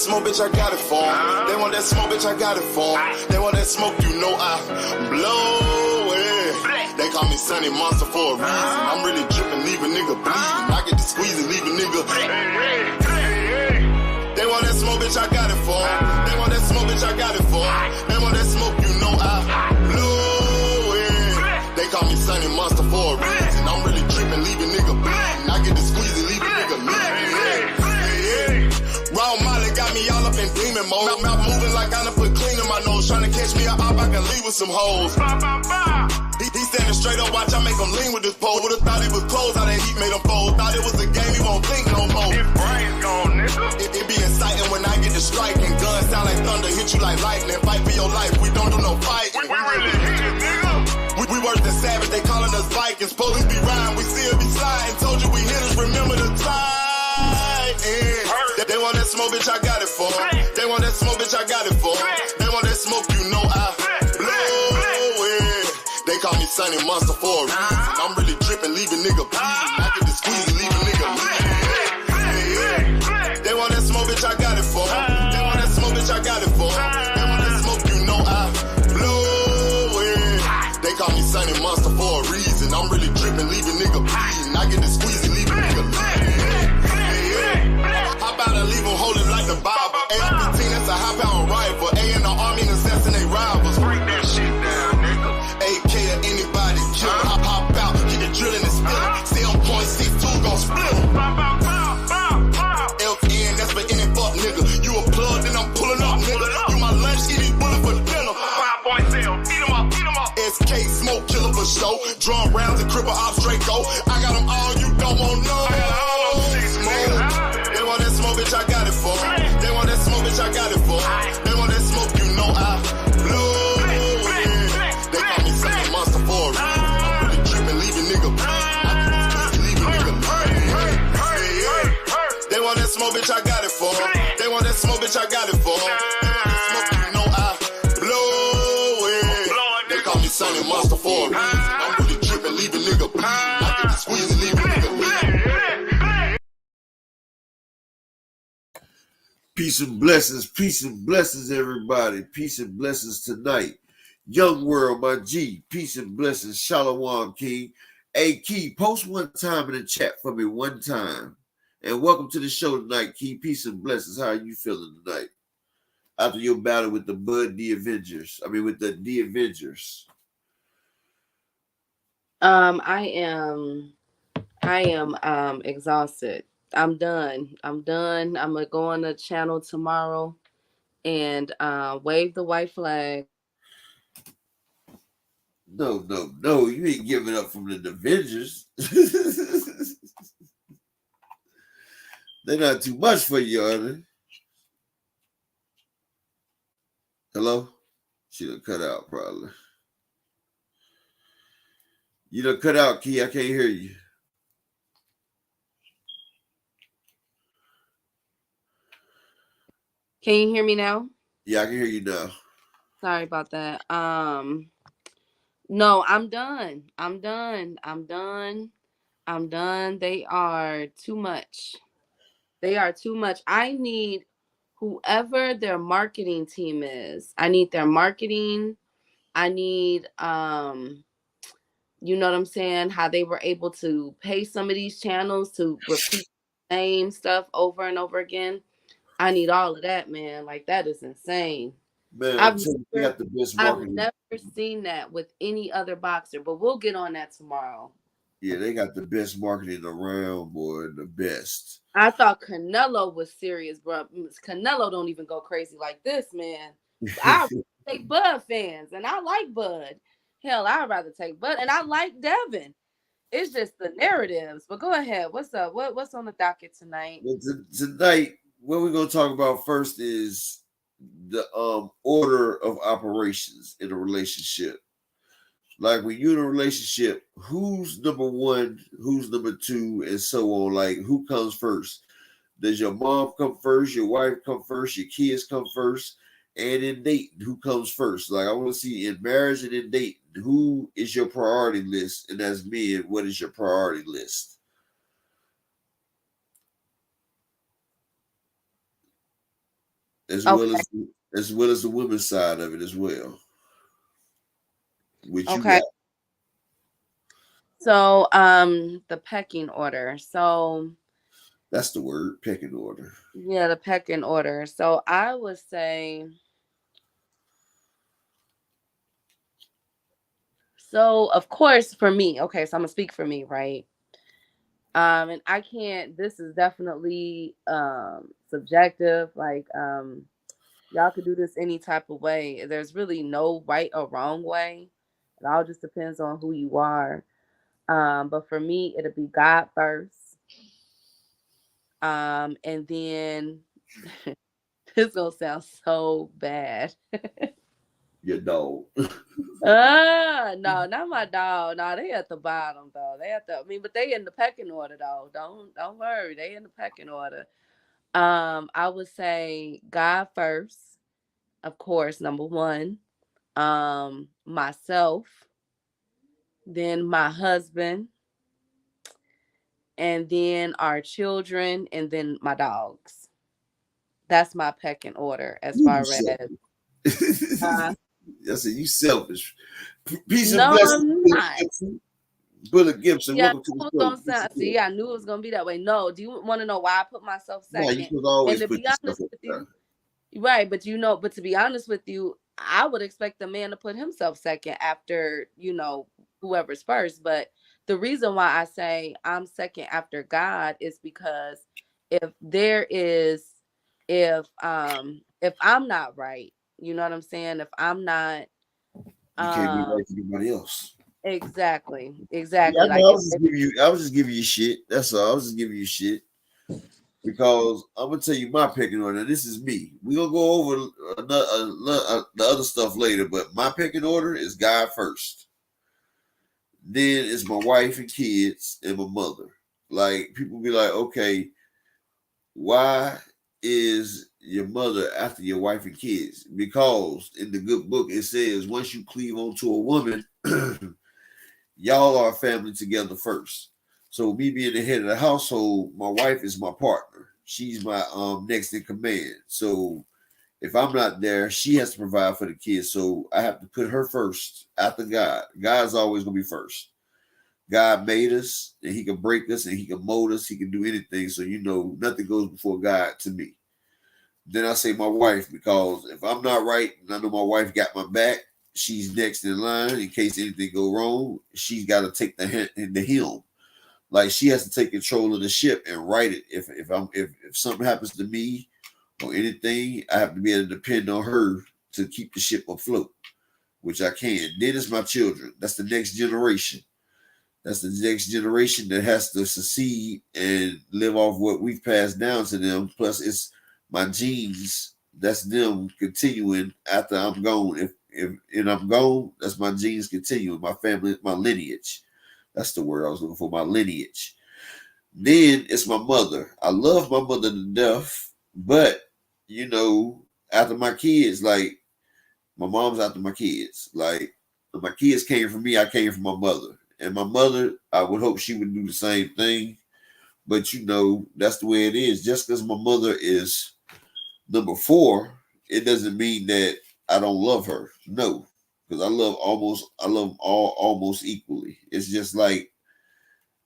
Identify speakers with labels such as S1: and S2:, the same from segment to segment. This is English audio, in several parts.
S1: smoke, bitch, I got it for 'em. They want that smoke, bitch, I got it for 'em. They want that smoke, you know I blow it. They call me Sunny Monster for a reason. I'm really dripping, leave a nigga bleeding. I get to squeeze and leave a nigga. They want that smoke, bitch, I got it for 'em. They want that smoke, bitch, I got it for 'em. They want that smoke, you know I blow it. They call me Sunny Monster for a reason. I'm really dripping, leave a nigga bleeding. I get to squeeze and leave a nigga bleeding. Raw Molly got me all up in demon mode. Mouth moving like I done put clean in my nose. Trying to catch me up, I can leave with some hoes. He standing straight up, watch I make him lean with this pole. Would've thought he was close, how that heat made him fold. Thought it was a game, he won't think no more. His brain's gone, nigga. It be exciting when I get to striking. Guns sound like thunder, hit you like lightning. Fight for your life, we don't do no fighting. We really hit it, nigga. We worse than savage, they calling us Vikings. Police be riding, we still be sliding. Told you we hitters, remember the time. They want that smoke, bitch, I got it for 'em. They want that smoke, bitch, I got it for 'em. They want that smoke, you know I blow it. They call me Sunny Monster for a reason. I'm really dripping, leave a nigga bleeding. I get to squeeze and leave a nigga bleeding. They want that smoke, bitch, I got it for 'em. They want that smoke, bitch, I got it for 'em. They want that smoke, you know I blow it. They call me Sunny Monster for a reason. I'm really dripping, leave a nigga bleeding. I get to squeeze and leave a nigga bleeding. How about I leave them holding like the Bible? AR-15, that's a high-power rifle. A in the army and assassinate rivals. Break that shit down, nigga. AK or anybody kill. Hop out, get the drilling and spilling. Stay on point, 6-2, gon' split 'em. LPN, that's for any fuck, nigga. You a plug, then I'm pulling up, nigga. You my lunch, eat these bullets for dinner. 5.0, eat 'em up, eat 'em up. SK, smoke killer for show. Drum rounds and cripple ops, Draco. I got them all, you don't want no. They want that smoke, bitch, I got it for 'em. They want that smoke, bitch, I got it for 'em. They want that smoke, you know I blow it. They call me Sunny Monster for a reason. I'm really dripping, leave a nigga bleeding. I can squeeze, leave a nigga bleeding. They want that smoke, bitch, I got it for 'em. They want that smoke, bitch, I got it for 'em. They want that smoke, you know I blow it. They call me Sunny Monster for a reason. I'm really dripping, leave a nigga bleeding. I can squeeze and leave a nigga bleeding.
S2: Peace and blessings, everybody. Peace and blessings tonight. Young World, my G. Peace and blessings, Shalom King. Hey, Key, post one time in the chat for me one time. And welcome to the show tonight, Key. Peace and blessings. How are you feeling tonight? After your battle with the Bud D Avengers. With the D Avengers.
S3: I am exhausted. I'm done. I'm gonna go on the channel tomorrow and wave the white flag.
S2: No. You ain't giving up from the Avengers. They're not too much for you, are they? Hello? She done cut out, probably. You done cut out, Key. I can't hear you.
S3: Can you hear me now?
S2: Yeah, I can hear you now.
S3: Sorry about that. No, I'm done. They are too much. I need whoever their marketing team is. I need their marketing. I need, you know what I'm saying? How they were able to pay some of these channels to repeat the same stuff over and over again. I need all of that, man. Like, that is insane.
S2: Man,
S3: I've never seen that with any other boxer, but we'll get on that tomorrow.
S2: Yeah, they got the best marketing around, boy. The best.
S3: I thought Canelo was serious, bro. Canelo don't even go crazy like this, man. I take Bud fans, and I like Bud. Hell, I'd rather take Bud, and I like Devin. It's just the narratives. But go ahead. What's up? What's on the docket tonight?
S2: Well, tonight, what we're gonna talk about first is the order of operations in a relationship. Like when you're in a relationship, who's number one, who's number two, and so on. Like who comes first? Does your mom come first? Your wife come first? Your kids come first? And in dating, who comes first? Like I want to see in marriage and in dating, who is your priority list? And as men, what is your priority list? as
S3: Okay.
S2: well as the women's side of it as well. Which you
S3: Okay.
S2: got.
S3: So, the pecking order. So,
S2: That's the word, pecking order.
S3: yeah, the pecking order. So, I would say, so of course, for me, okay, so I'm gonna speak for me, right? And I can't, this is definitely subjective. Like, y'all could do this any type of way. There's really no right or wrong way. It all just depends on who you are. But for me, it'll be God first. And then this gonna sound so bad.
S2: Your dog.
S3: No, not my dog. No, they at the bottom though. They at the, I mean, but they in the pecking order though. Don't worry, they in the pecking order. I would say God first, of course, number one. Myself, then my husband, and then our children, and then my dogs. That's my pecking order as
S2: You
S3: far as uh,
S2: I said, you selfish. Peace and
S3: no,
S2: blessings,
S3: I'm
S2: Brother
S3: not.
S2: Gibson. Brother Gibson,
S3: Yeah,
S2: welcome to the
S3: I was
S2: show.
S3: gonna sound, see, I knew it was gonna be that way. No, do you want to know why I put myself
S2: No, you
S3: second?
S2: should
S3: And
S2: always
S3: to
S2: put
S3: be
S2: yourself
S3: honest
S2: up
S3: with
S2: there.
S3: you, right, but but to be honest with you, I would expect the man to put himself second after, whoever's first. But the reason why I say I'm second after God is because if there is if I'm not right, you know what I'm saying? If I'm not
S2: You can't be
S3: um
S2: like anybody else.
S3: exactly,
S2: Yeah, I know.
S3: like
S2: I was just giving you. I was just giving you shit. That's all. I was just giving you shit because I'm gonna tell you my pecking order. This is me. We gonna go over the other stuff later, but my pecking order is God first. Then it's my wife and kids and my mother. Like people be like, okay, why is your mother after your wife and kids? Because in the good book it says once you cleave onto a woman, y'all are a family together first. So me being the head of the household, my wife is my partner. She's my next in command. So if I'm not there, she has to provide for the kids. So I have to put her first after God. God's always gonna be first. God made us and he can break us and he can mold us. He can do anything. So nothing goes before God to me. Then I say my wife because if I'm not right and I know my wife got my back, she's next in line in case anything go wrong. She's got to take the helm. Like she has to take control of the ship and right it. If something happens to me or anything, I have to be able to depend on her to keep the ship afloat, which I can. Then it's my children. That's the next generation. That's the next generation that has to succeed and live off what we've passed down to them. Plus, it's my genes. That's them continuing after I'm gone. If I'm gone, that's my genes continuing. My family, my lineage. That's the word I was looking for. My lineage. Then it's my mother. I love my mother to death, but after my kids, like my mom's after my kids. Like my kids came from me, I came from my mother. And my mother, I would hope she would do the same thing. But that's the way it is. Just because my mother is number 4, it doesn't mean that I don't love her. No. Because I love them all almost equally. It's just like,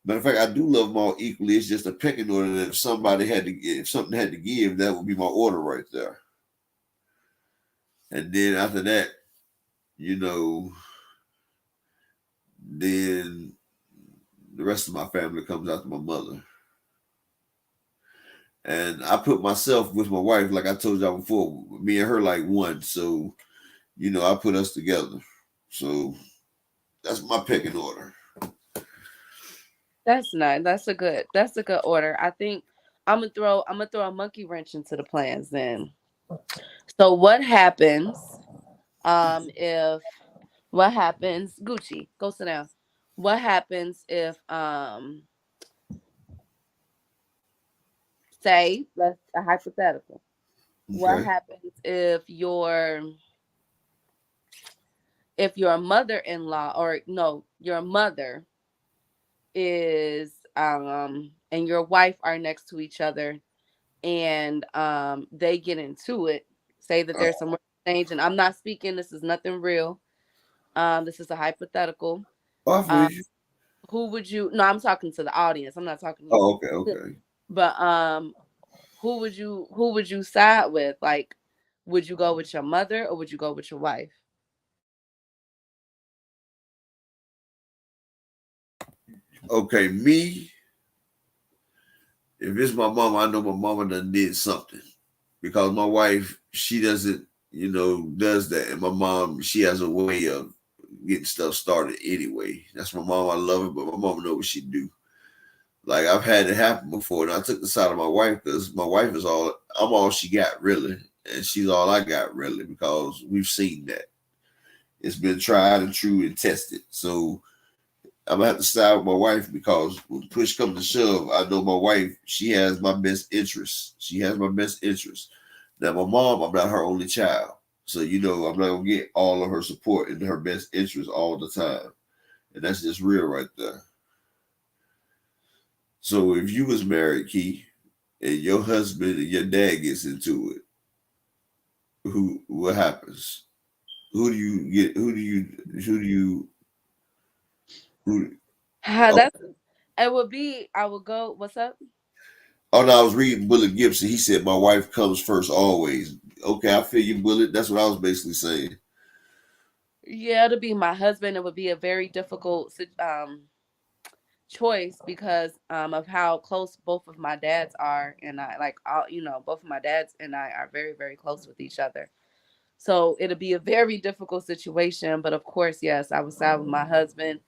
S2: matter of fact, I do love them all equally. It's just a pecking order that if something had to give, that would be my order right there. And then after that, then the rest of my family comes after my mother. And I put myself with my wife, like I told y'all before, me and her like one. So, I put us together. So that's my pecking order.
S3: that's nice. That's a good order. I think I'm gonna throw a monkey wrench into the plans then. So if what happens, Gucci, go sit down. What happens if say let's a hypothetical. What
S2: Okay.
S3: happens if your mother-in-law, or no, your mother is and your wife are next to each other, and they get into it, Say that there's some change, and I'm not speaking. This is nothing real. This is a hypothetical.
S2: I feel you.
S3: Who would you? No, I'm talking to the audience. I'm not talking to you.
S2: Oh, okay, okay.
S3: But who would you side with? Like, would you go with your mother or would you go with your wife?
S2: Okay, me. If it's my mom, I know my mama done did something because my wife, she doesn't, does that, and my mom, she has a way of getting stuff started anyway. That's my mom. I love her, but my mama know what she do. Like I've had it happen before, and I took the side of my wife because my wife is I'm all she got really, and she's all I got really because we've seen that. It's been tried and true and tested. So I'm gonna have to side with my wife because when push comes to shove, I know my wife, she has my best interest. She has my best interest. Now my mom, I'm not her only child. So I'm not gonna get all of her support in her best interest all the time. And that's just real right there. So if you was married, Key, and your husband and your dad gets into it, what happens? Who do you get? Who? Oh,
S3: That's it would be. I would go. What's up?
S2: oh no, I was reading Bullet Gibson. He said my wife comes first always. Okay, I feel you, Bullet. That's what I was basically saying.
S3: Yeah, it'll be my husband. It would be a very difficult choice because of how close both of my dads are, and I like all both of my dads and I are very very close with each other. So it'll be a very difficult situation. But of course, yes, I would side with my husband.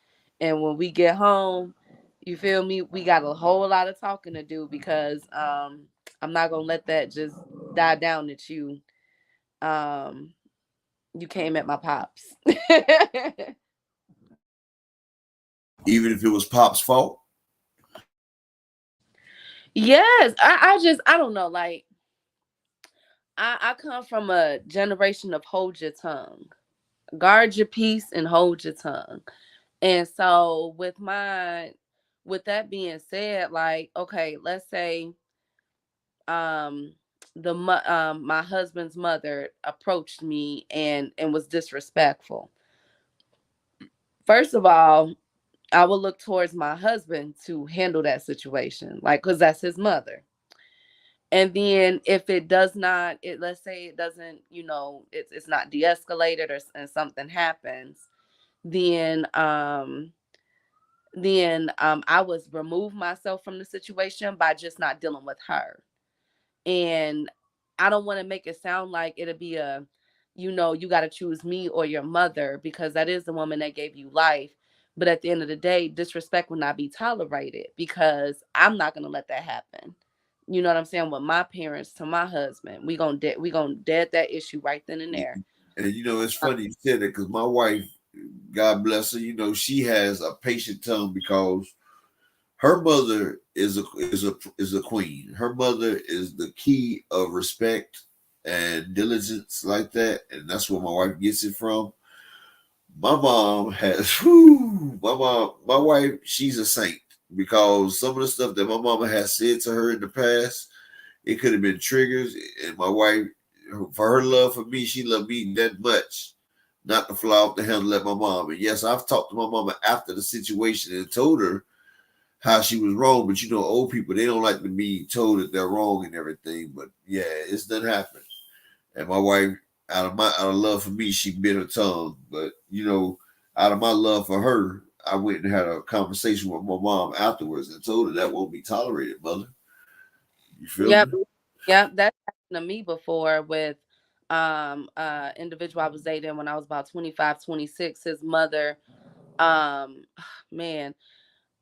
S3: And when we get home, you feel me? We got a whole lot of talking to do because I'm not gonna let that just die down that um you came at my pops.
S2: Even if it was Pop's fault.
S3: Yes, I don't know. Like I come from a generation of hold your tongue, guard your peace, and hold your tongue. And so with that being said, like, okay, let's say um my husband's mother approached me and was disrespectful. First of all, I will look towards my husband to handle that situation, like, because that's his mother. And then if it does not, let's say it doesn't, it's not de-escalated and something happens, then I was remove myself from the situation by just not dealing with her. And I don't want to make it sound like it'll be you got to choose me or your mother because that is the woman that gave you life. But at the end of the day, disrespect will not be tolerated because I'm not going to let that happen. You know what I'm saying? With my parents to my husband, we gonna dead that issue right then and there.
S2: And it's funny you said that because my wife, God bless her, she has a patient tongue because her mother is a queen. Her mother is the key of respect and diligence like that, and that's where my wife gets it from. My mom has, my wife, she's a saint because some of the stuff that my mama has said to her in the past, it could have been triggers. And my wife, for her love for me, she loved me that much not to fly off the handle at my mom. And yes, I've talked to my mama after the situation and told her how she was wrong. But old people, they don't like to be told that they're wrong and everything. But yeah, it's done happened. And my wife, out of love for me, she bit her tongue. But out of my love for her, I went and had a conversation with my mom afterwards and told her that won't be tolerated, mother. You feel
S3: Yep.
S2: me?
S3: Yep. That happened to me before with individual I was dating when I was about 25, 26. His mother, um man,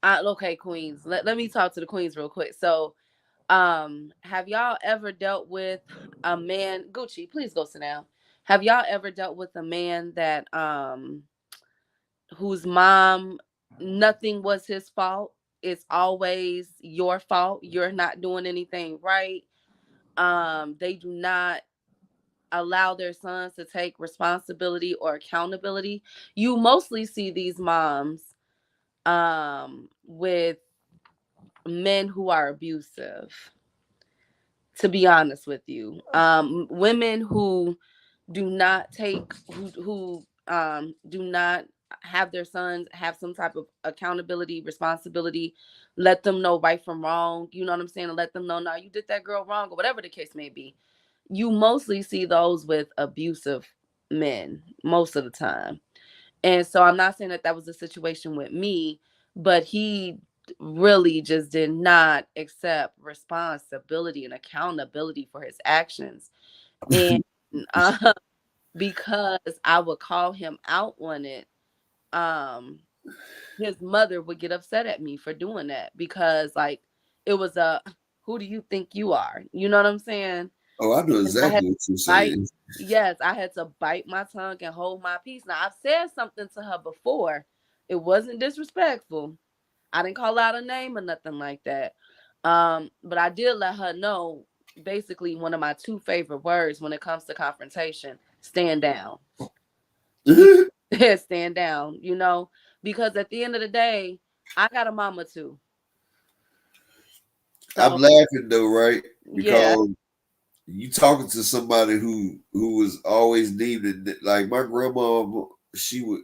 S3: okay, queens. Let me talk to the queens real quick. So have y'all ever dealt with a man, Gucci, please go sit down. Have y'all ever dealt with a man that whose mom, nothing was his fault? It's always your fault. You're not doing anything right. They do not allow their sons to take responsibility or accountability. You mostly see these moms with men who are abusive. to be honest with you. Women who do not take who do not have their sons have some type of accountability, responsibility, let them know right from wrong, you know what I'm saying, and let them know, no, you did that girl wrong, or whatever the case may be. You mostly see those with abusive men most of the time. And so I'm not saying that that was the situation with me, but he really just did not accept responsibility and accountability for his actions. And because I would call him out on it, his mother would get upset at me for doing that, because like it was a, who do you think you are? You know what I'm saying?
S2: Oh, I know exactly what you're saying.
S3: Yes, I had to bite my tongue and hold my peace. Now, I've said something to her before. It wasn't disrespectful. I didn't call out a name or nothing like that. But I did let her know, basically, one of my two favorite words when it comes to confrontation: stand down. Stand down, you know, because at the end of the day, I got a mama too. So,
S2: I'm laughing though, right? Because
S3: yeah.
S2: you talking to somebody who was always needed. Like my grandma, she would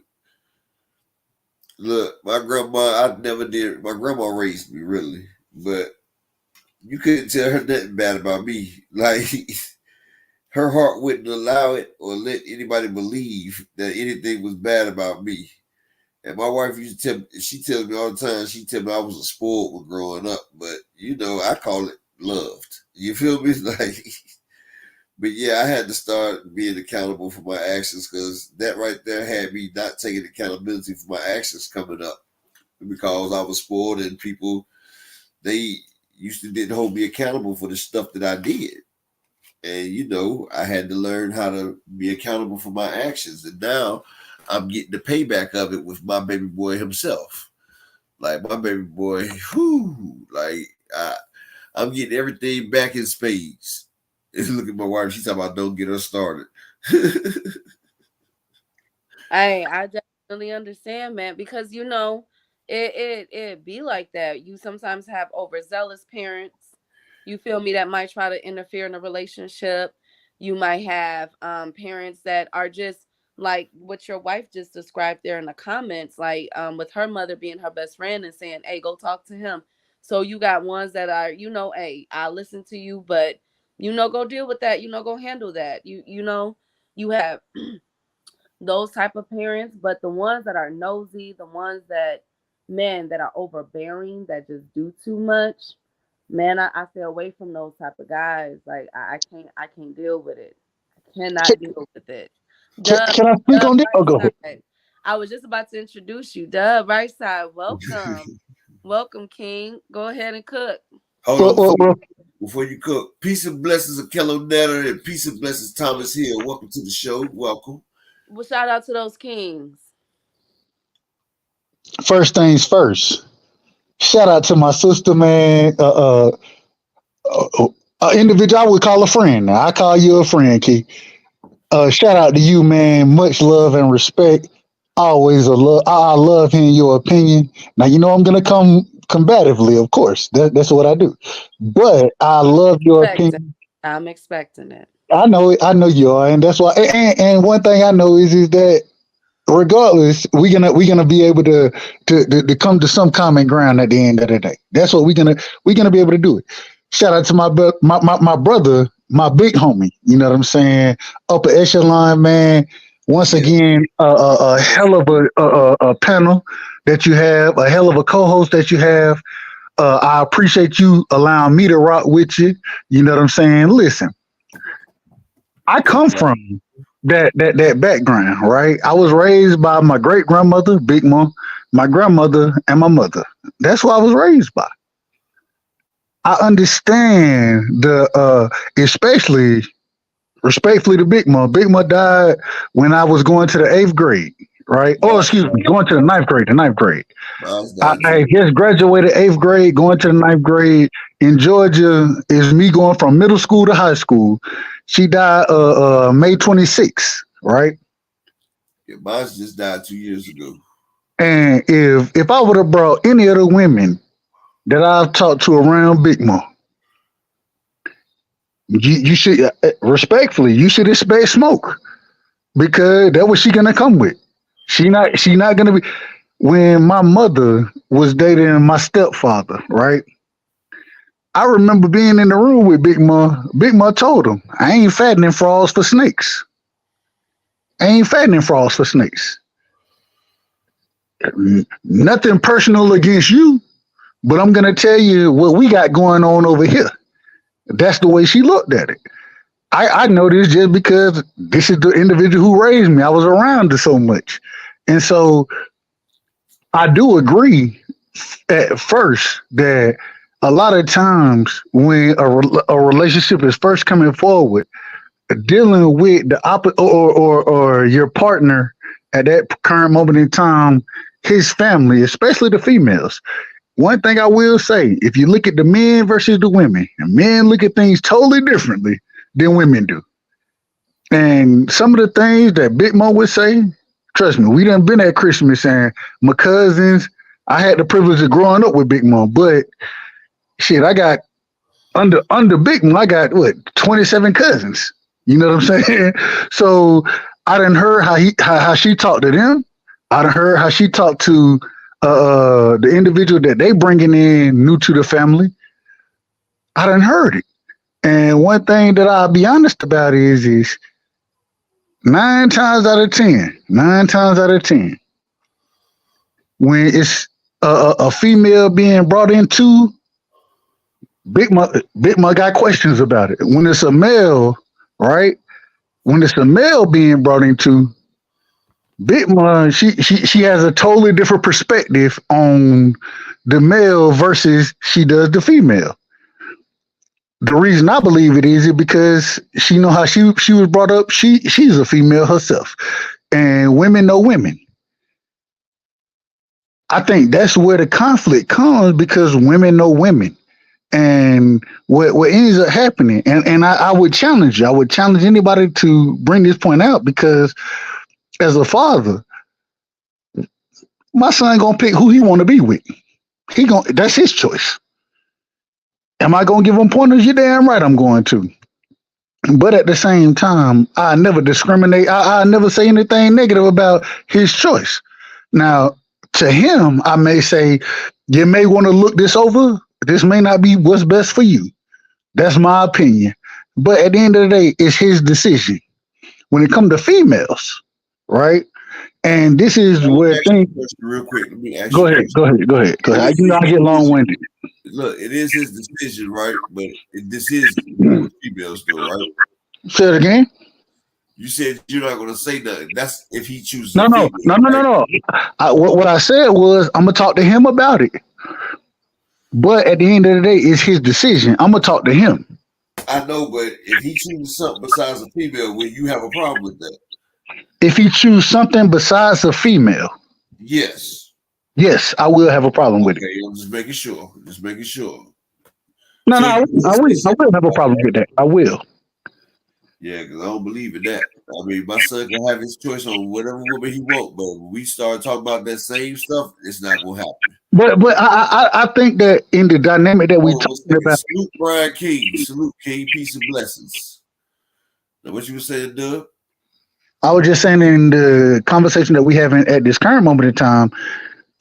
S2: look. My grandma, I never did. My grandma raised me really, but you couldn't tell her nothing bad about me. Like her heart wouldn't allow it or let anybody believe that anything was bad about me. And my wife used to tell, she tells me all the time, she tell me I was a spoiled one growing up, but you know, I call it loved. You feel me? Like, but yeah, I had to start being accountable for my actions, because that right there had me not taking accountability for my actions coming up, because I was spoiled and people, they used to didn't hold me accountable for the stuff that I did. And you know, I had to learn how to be accountable for my actions. And now I'm getting the payback of it with my baby boy himself. Like my baby boy, like I'm getting everything back in spades. And look at my wife, she's talking about don't get her started.
S3: I definitely understand, man, because you know, it be like that. You sometimes have overzealous parents, you feel me, that might try to interfere in a relationship. You might have parents that are just like what your wife just described there in the comments, like with her mother being her best friend and saying, hey, go talk to him. So you got ones that are, you know, hey, I listen to you, but you know, go deal with that, you know, go handle that. You know, you have those type of parents, but the ones that are nosy, the ones that, man, that are overbearing, that just do too much, man, I stay away from those type of guys. Like I can't deal with it. I cannot deal with it. Dub,
S4: Can I speak
S3: Dub
S4: on this? Oh,
S3: right
S4: go ahead.
S3: side. I was just about to introduce you. Dub right side. Welcome. Welcome, King. Go ahead and cook.
S2: Hold on,
S4: Well,
S2: before you cook. Peace and blessings of Kello Netter and peace and blessings Thomas Hill. Welcome to the show. Welcome.
S3: Well, shout out to those kings.
S4: first things first. Shout out to my sister, man. Individual I would call a friend. Now I call you a friend, Key. Shout out to you, man. Much love and respect. Always a love. I love hearing your opinion. Now you know I'm gonna come combatively, of course. That's what I do. But I love your opinion.
S3: I'm expecting it.
S4: I know it. I know you are, and that's why. And one thing I know is that regardless, we're gonna be able to come to some common ground at the end of the day. That's what we're gonna be able to do it. Shout out to my brother, my big homie. You know what I'm saying? Upper echelon man. Once again, a hell of a panel that you have, a hell of a co-host that you have. I appreciate you allowing me to rock with you. You know what I'm saying? Listen, I come from that background, right? I was raised by my great grandmother, Big Mom, my grandmother, and my mother. That's what I was raised by. I understand especially respectfully to Big Mom. Big Mom died when I was going to the 8th grade, right? Oh, excuse me, going to the ninth grade. The ninth grade. I just graduated 8th grade, going to the ninth grade. In Georgia, is me going from middle school to high school. She died May 26th, right?
S2: Yeah, mine just died 2 years ago.
S4: And if I would have brought any of the women that I've talked to around Big Mom, You should respectfully, you should expect smoke because that's what she gonna come with. She not gonna be. When my mother was dating my stepfather, right? I remember being in the room with Big Ma. Big Ma told him, "I ain't fattening frogs for snakes. I ain't fattening frogs for snakes. Nothing personal against you, but I'm gonna tell you what we got going on over here." That's the way she looked at it. I know this just because this is the individual who raised me. I was around her so much. And so I do agree at first that a lot of times when a relationship is first coming forward, dealing with the opposite or your partner at that current moment in time, his family, especially the females. One thing I will say, if you look at the men versus the women, and men look at things totally differently than women do. And some of the things that Big Mo would say, trust me, we done been at Christmas and my cousins, I had the privilege of growing up with Big Mo, but shit, I got under Big Mo, I got 27 cousins. You know what I'm saying? So I done heard how she talked to them. I done heard how she talked to the individual that they bringing in new to the family. I done heard it. And one thing that I'll be honest about is 9 times out of 10, when it's a female being brought into, Big Ma got questions about it. When it's a male, right? When it's a male being brought into, Big Ma, she has a totally different perspective on the male versus she does the female. The reason I believe it is because she know how she was brought up. She's a female herself, and women know women. I think that's where the conflict comes because women know women, and what ends up happening. And I would challenge you. I would challenge anybody to bring this point out because as a father, my son gonna pick who he want to be with. That's his choice. Am I gonna give him pointers? You're damn right I'm going to. But at the same time, I never discriminate. I never say anything negative about his choice. Now, to him, I may say, you may want to look this over. This may not be what's best for you. That's my opinion. But at the end of the day, it's his decision. When it comes to females, right? And this is where things.
S2: Real quick, let me ask
S4: Go
S2: you.
S4: ahead. You know I get long-winded.
S2: Look, it is his decision, right? But this is what females do, right?
S4: Say it again.
S2: You said you're not going to say nothing. That's if he chooses.
S4: No. What I said was I'm gonna talk to him about it. But at the end of the day, it's his decision. I'm gonna talk to him.
S2: I know, but if he chooses something besides a female, will you have a problem with that?
S4: If he chooses something besides a female,
S2: yes,
S4: I will have a problem with it.
S2: Okay, I'm just making sure.
S4: No, I will have a problem with that. I will.
S2: Yeah, because I don't believe in that. I mean, my son can have his choice on whatever woman he wants, but when we start talking about that same stuff, it's not gonna happen.
S4: But I think that in the dynamic that we talking about.
S2: Salute Brian King. Salute King. Peace and blessings. Now, what you were saying, Doug?
S4: I was just saying in the conversation that we having at this current moment in time,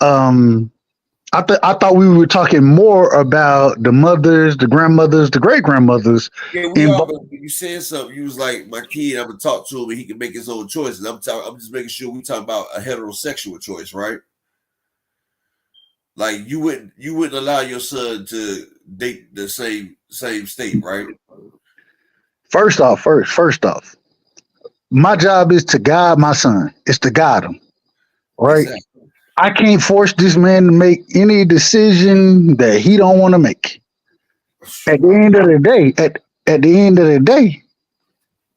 S4: I thought we were talking more about the mothers, the grandmothers, the great grandmothers.
S2: Yeah, we are. But you said something. You was like, my kid. I'm gonna talk to him, and he can make his own choices. I'm just making sure we talking about a heterosexual choice, right? Like you wouldn't allow your son to date the same state, right?
S4: First off, my job is to guide my son. It's to guide him, right? Exactly. I can't force this man to make any decision that he don't want to make. At the end of the day,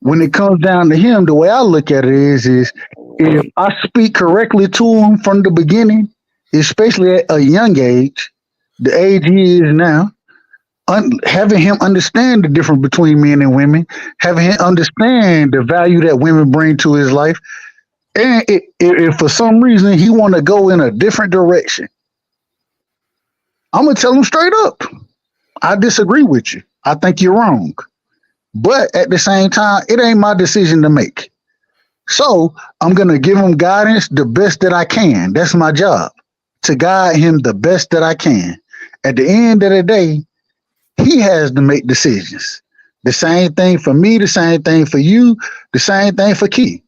S4: when it comes down to him, the way I look at it is if I speak correctly to him from the beginning, especially at a young age, the age he is now, having him understand the difference between men and women, having him understand the value that women bring to his life, and if for some reason he want to go in a different direction, I'm gonna tell him straight up, I disagree with you. I think you're wrong. But at the same time, it ain't my decision to make. So I'm gonna give him guidance the best that I can. That's my job, to guide him the best that I can. At the end of the day, he has to make decisions. The same thing for me, the same thing for you, the same thing for Key.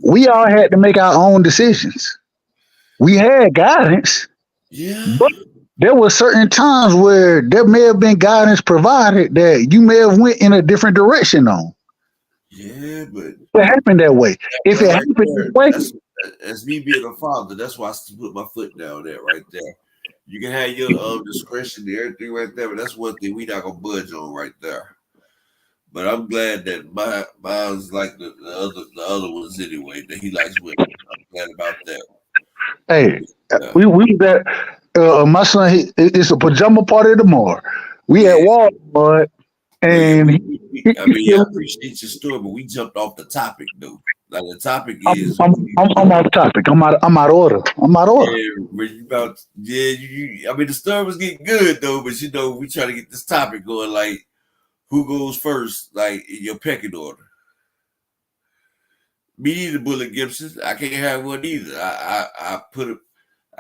S4: We all had to make our own decisions. We had guidance,
S2: Yeah.
S4: but there were certain times where there may have been guidance provided that you may have went in a different direction on.
S2: Yeah, but
S4: It happened that way. If it
S2: right
S4: happened
S2: there,
S4: that way,
S2: that's me being a father. That's why I still put my foot down there, right there. You can have your discretion and everything right there, but that's one thing we not gonna budge on right there. But I'm glad that mine's like the other ones anyway. That he likes women. I'm glad about that.
S4: hey,
S2: Yeah.
S4: we that my son, it's a pajama party tomorrow. We at
S2: Yeah.
S4: Walmart, and
S2: I mean, I appreciate your story, but we jumped off the topic though. Like the topic is
S4: I'm off topic. I'm out of order. I'm out of order.
S2: I mean, the story was getting good though, but we try to get this topic going. Like, who goes first, like in your pecking order? Me neither, Bullet Gibson. I can't have one either. I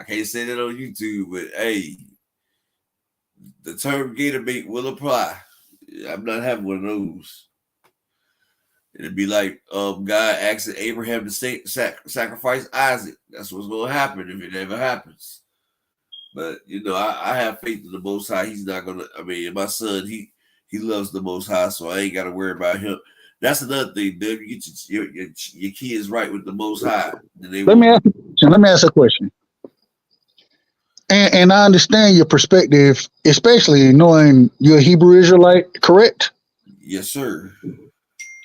S2: can't say that on YouTube, but hey, the term gator bait will apply. I'm not having one of those. It'd be like God asking Abraham to sacrifice Isaac. That's what's going to happen if it ever happens. But I have faith in the Most High. He's not gonna. I mean, my son, he loves the Most High, so I ain't got to worry about him. That's another thing, Doug. You get your kids right with the Most High.
S4: Let me ask a question. And I understand your perspective, especially knowing you're a Hebrew Israelite, correct?
S2: Yes, sir.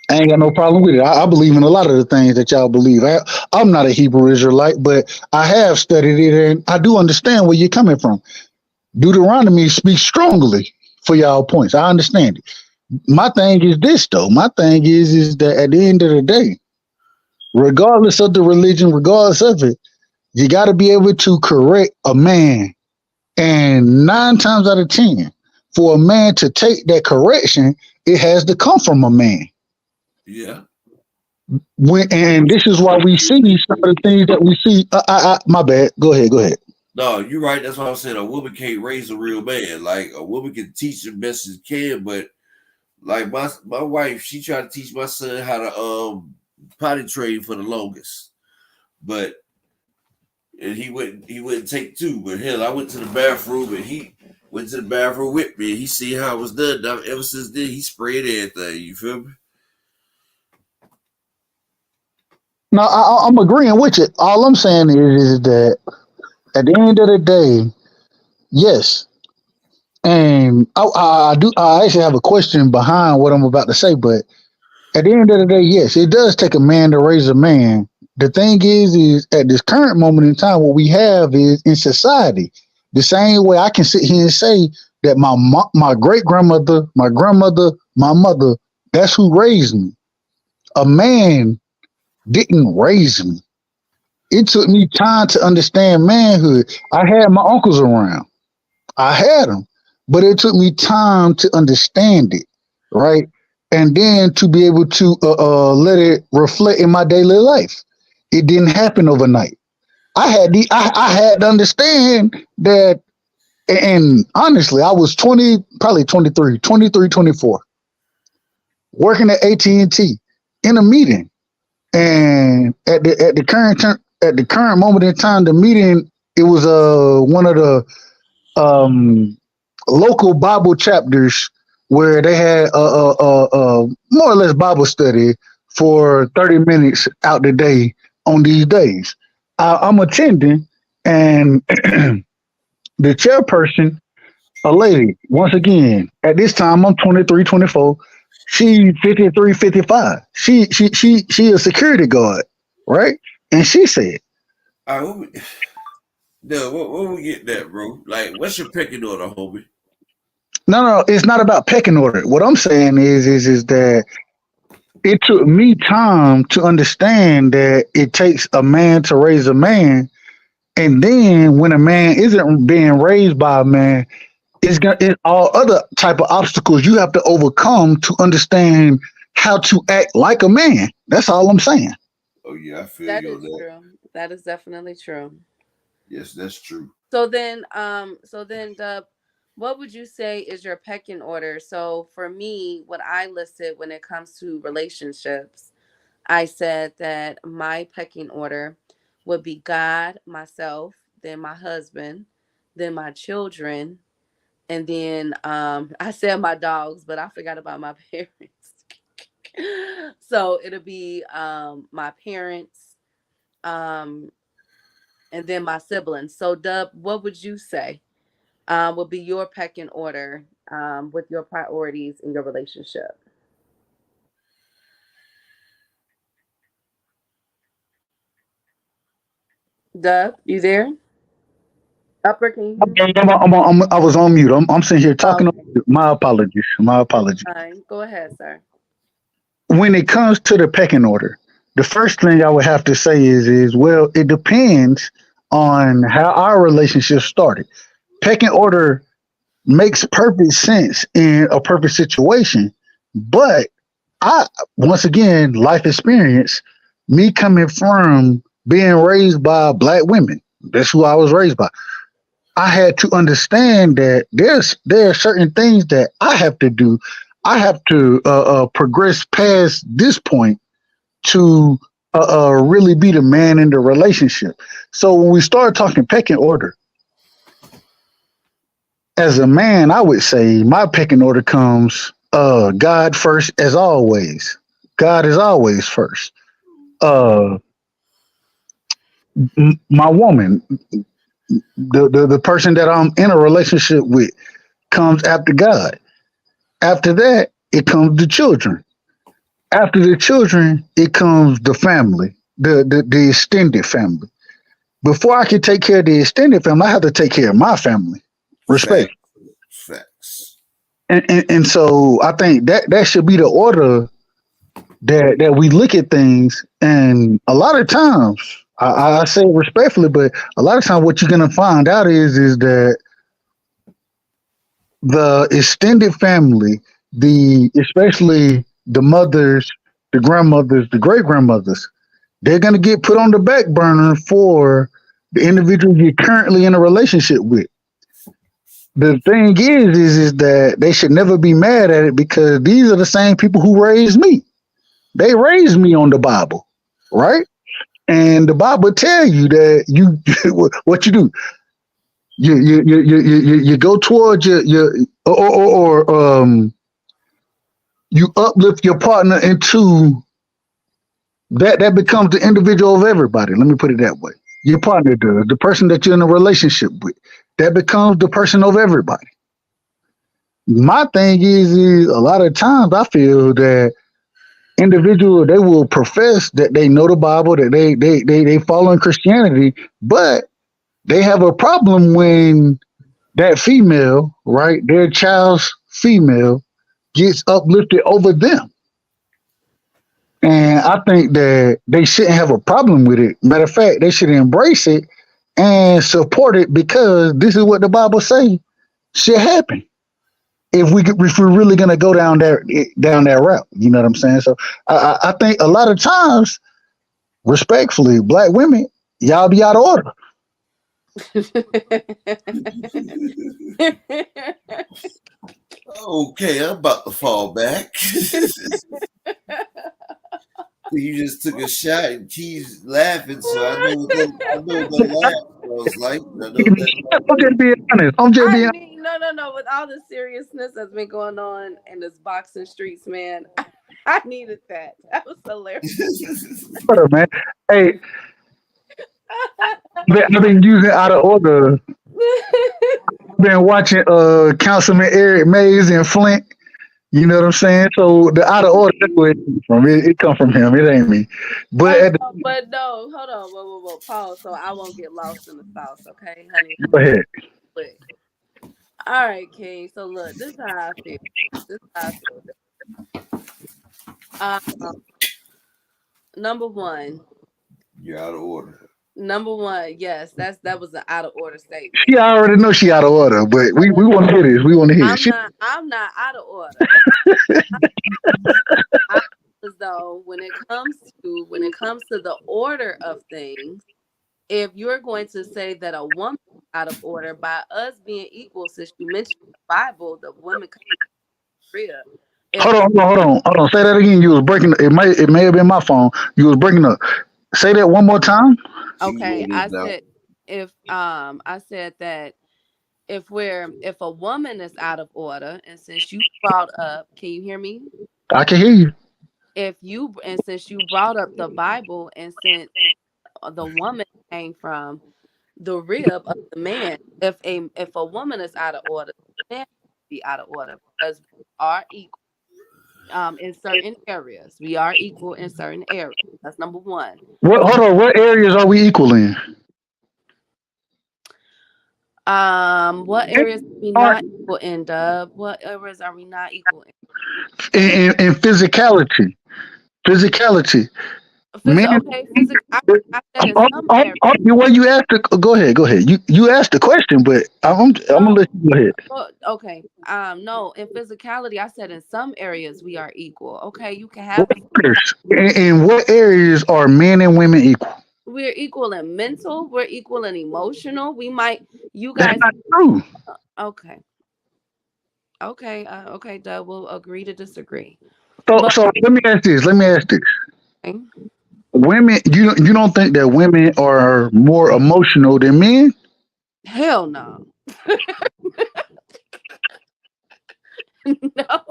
S4: I ain't got no problem with it. I believe in a lot of the things that y'all believe. I'm not a Hebrew Israelite, but I have studied it, and I do understand where you're coming from. Deuteronomy speaks strongly for y'all points. I understand it. My thing is this, though. My thing is that at the end of the day, regardless of the religion, regardless of it, you got to be able to correct a man. And 9 times out of 10, for a man to take that correction, it has to come from a man.
S2: Yeah.
S4: And this is why we see some of the things that we see. My bad. Go ahead.
S2: No, you're right. That's what I'm saying. A woman can't raise a real man. Like, a woman can teach him best she can, but like my wife, she tried to teach my son how to potty train for the longest, and he wouldn't take 2. But hell, I went to the bathroom and he went to the bathroom with me. And he see how it was done. Now, ever since then, he sprayed everything. You feel me?
S4: No, I'm agreeing with you. All I'm saying is that at the end of the day, yes. And I actually have a question behind what I'm about to say, but at the end of the day, yes, it does take a man to raise a man. The thing is at this current moment in time, what we have is in society, the same way I can sit here and say that my great grandmother, my grandmother, my mother, that's who raised me. A man didn't raise me. It took me time to understand manhood. I had my uncles around. I had them, but it took me time to understand it, right? And then to be able to let it reflect in my daily life. It didn't happen overnight. I had to understand that, and honestly, I was 20, probably 23, 24, working at AT&T in a meeting. And at the current moment in time, the meeting, it was one of the local Bible chapters where they had a more or less Bible study for 30 minutes out the day on these days. I'm attending, and the chairperson, a lady, once again, at this time, I'm 23, 24. She 53, 55. She a security guard, right? And she said,
S2: what we get that, bro? Like, what's your pecking order, homie?
S4: No, it's not about pecking order. What I'm saying is that it took me time to understand that it takes a man to raise a man. And then when a man isn't being raised by a man, it's all other type of obstacles you have to overcome to understand how to act like a man. That's all I'm saying.
S2: Oh yeah, I feel
S3: That
S2: you on
S3: is
S2: that.
S3: true. That is definitely true.
S2: Yes, that's true.
S3: Dub, what would you say is your pecking order? So for me, what I listed when it comes to relationships, I said that my pecking order would be God, myself, then my husband, then my children, and then I said my dogs, but I forgot about my parents. So it'll be my parents, um, and then my siblings. So Dub, what would you say would be your pecking order with your priorities in your relationship? Dub, you there? Upper, can you hear me?
S4: I was on mute. I'm sitting here talking.
S3: Oh,
S4: On mute. My apologies. My apologies.
S3: fine. Go ahead, sir.
S4: When it comes to the pecking order, the first thing I would have to say is well, it depends on how our relationship started. Pecking order makes perfect sense in a perfect situation, but I once again life experience, me coming from being raised by black women. That's who I was raised by. I had to understand that there are certain things that I have to do. I have to progress past this point to really be the man in the relationship. So when we start talking pecking order, as a man, I would say my pecking order comes God first as always. God is always first. Uh, my woman, the person that I'm in a relationship with, comes after God. After that, it comes the children. After the children, it comes the family, the extended family. Before I can take care of the extended family, I have to take care of my family. Respect.
S2: Facts. Facts.
S4: And so I think that should be the order that we look at things. And a lot of times, I say it respectfully, but a lot of times what you're gonna find out is that the extended family, the especially the mothers, the grandmothers, the great grandmothers, they're gonna get put on the back burner for the individual you're currently in a relationship with. The thing is that they should never be mad at it because these are the same people who raised me. They raised me on the Bible, right? And the Bible tell you that you what you do. You go towards your you uplift your partner into that becomes the individual of everybody. Let me put it that way. Your partner does, the person that you're in a relationship with, that becomes the person of everybody. My thing is a lot of times I feel that individual they will profess that they know the Bible, that they follow in Christianity, but they have a problem when that female, right, their child's female, gets uplifted over them. And I think that they shouldn't have a problem with it. Matter of fact, they should embrace it and support it because this is what the Bible say should happen. If we're really gonna go down that route, you know what I'm saying? So I think a lot of times, respectfully, black women, y'all be out of order.
S2: Okay, I'm about to fall back. You just took a shot and Keys laughing, so I know what that laugh was like. I know that.
S4: I'm just being honest. I'm just
S3: I
S4: being
S3: mean, no. With all the seriousness that's been going on in this boxing streets, man, I needed that. That was hilarious.
S4: honest, man. Hey, I've been using out of order. I've been watching Councilman Eric Mays and Flint. You know what I'm saying? So the out of order, that's where it comes from. It come from him. It ain't me. But
S3: Oh,
S4: at the,
S3: no, but no, hold on, whoa, pause, so I won't get lost in the sauce, okay, honey?
S4: go ahead.
S3: Quick. All right, King. So look, this is how I feel. This is how I feel. Number one,
S2: You're out of order.
S3: Number one, yes, that was an out of order statement.
S4: She already know she out of order, but we want to hear this. We want to hear it.
S3: I'm not out of order. I as though when it comes to the order of things, if you're going to say that a woman is out of order by us being equal, since you mentioned the Bible, the women come from Korea. If
S4: Hold on. Say that again. You was breaking. It may have been my phone. You was breaking up. Say that one more time.
S2: She
S3: okay,
S2: wrote
S3: I
S2: it down.
S3: said if I said that if a woman is out of order, and since you brought up, can you hear me?
S4: I can hear you.
S3: Since you brought up the Bible, and since the woman came from the rib of the man, if a woman is out of order, the man should be out of order because we are equal in certain areas. We are equal in certain areas. That's number one.
S4: What? Hold on. What areas are we equal in?
S3: What areas are we
S4: Aren't
S3: not equal in, Dub? What areas are we not equal in?
S4: in physicality. Physicality. Men.
S3: Okay, physical. I said in some areas.
S4: Well, you asked. Go ahead. Go ahead. You asked the question, but I'm gonna
S3: No,
S4: let you go ahead.
S3: well, okay. No, in physicality, I said in some areas we are equal. Okay, you can
S4: What
S3: have it.
S4: areas? In what areas are men and women equal?
S3: We're equal in mental. We're equal in emotional. You
S4: That's
S3: guys.
S4: not true.
S3: Okay, okay. Doug, we'll agree to disagree.
S4: So,
S3: But
S4: so let me ask this. Let me ask this.
S3: okay,
S4: Women, you don't think that women are more emotional than men?
S3: hell no, no.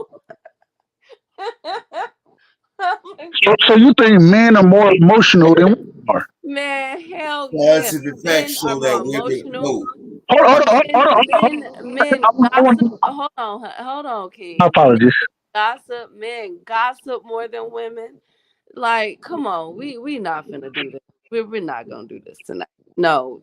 S3: Oh my
S4: So you think men are more emotional than women are?
S3: man, hell yeah.
S2: Scientific facts
S3: Men are
S2: show
S3: more
S2: that women
S3: emotional.
S2: no.
S3: Men
S4: I want
S3: gossip. Hold on,
S4: my
S3: King.
S4: apologies.
S3: Men gossip more than women. Like, come on, we not gonna do this. We're not gonna do this tonight. No,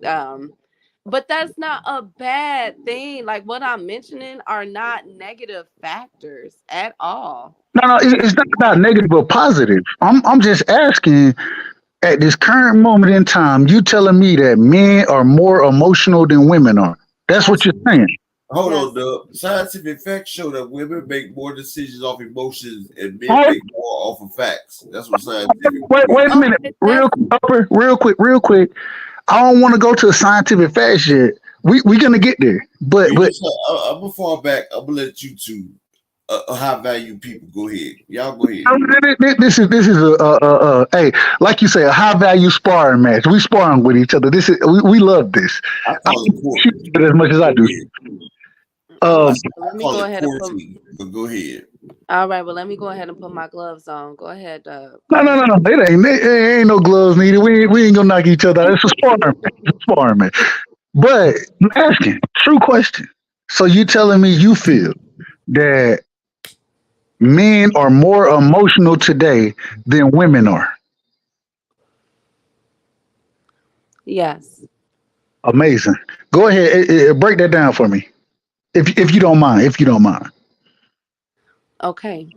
S3: but that's not a bad thing. Like what I'm mentioning are not negative factors at all.
S4: No, it's not about negative or positive. I'm just asking. At this current moment in time, you telling me that men are more emotional than women are. That's what
S3: Yes,
S4: you're saying.
S2: Hold on,
S3: yes.
S2: Dub. Scientific facts show that women make more decisions off emotions and men
S4: Hold,
S2: make more off of facts. That's what scientific
S4: wait a
S2: is.
S4: minute.
S3: Okay, that's
S4: Real quick. I don't want to go to a scientific fact yet. We gonna get there.
S2: You
S4: But
S2: just I'm gonna fall back. I'm gonna let you two high value people go ahead. Y'all go ahead.
S4: this is hey, like you say, a high value sparring match. We sparring with each other. We love this.
S2: I
S4: I
S2: call it
S4: she
S2: courting.
S4: do it as much as
S2: Go
S4: I do.
S2: ahead.
S4: Um,
S3: okay.
S2: I
S3: Let me
S2: call
S3: go
S2: it
S3: ahead and put.
S2: courting, but go ahead.
S3: All right, well, let me go ahead and put my gloves on. Go ahead, go
S4: no, no,
S3: ahead.
S4: no, no. It ain't no gloves needed. We ain't gonna knock each other out. It's a sparring match. It's a sparring match. But I'm asking, true question. So you telling me you feel that men are more emotional today than women are?
S3: Yes.
S4: Amazing. Go ahead, break that down for me, if you don't mind. If you don't mind.
S3: Okay.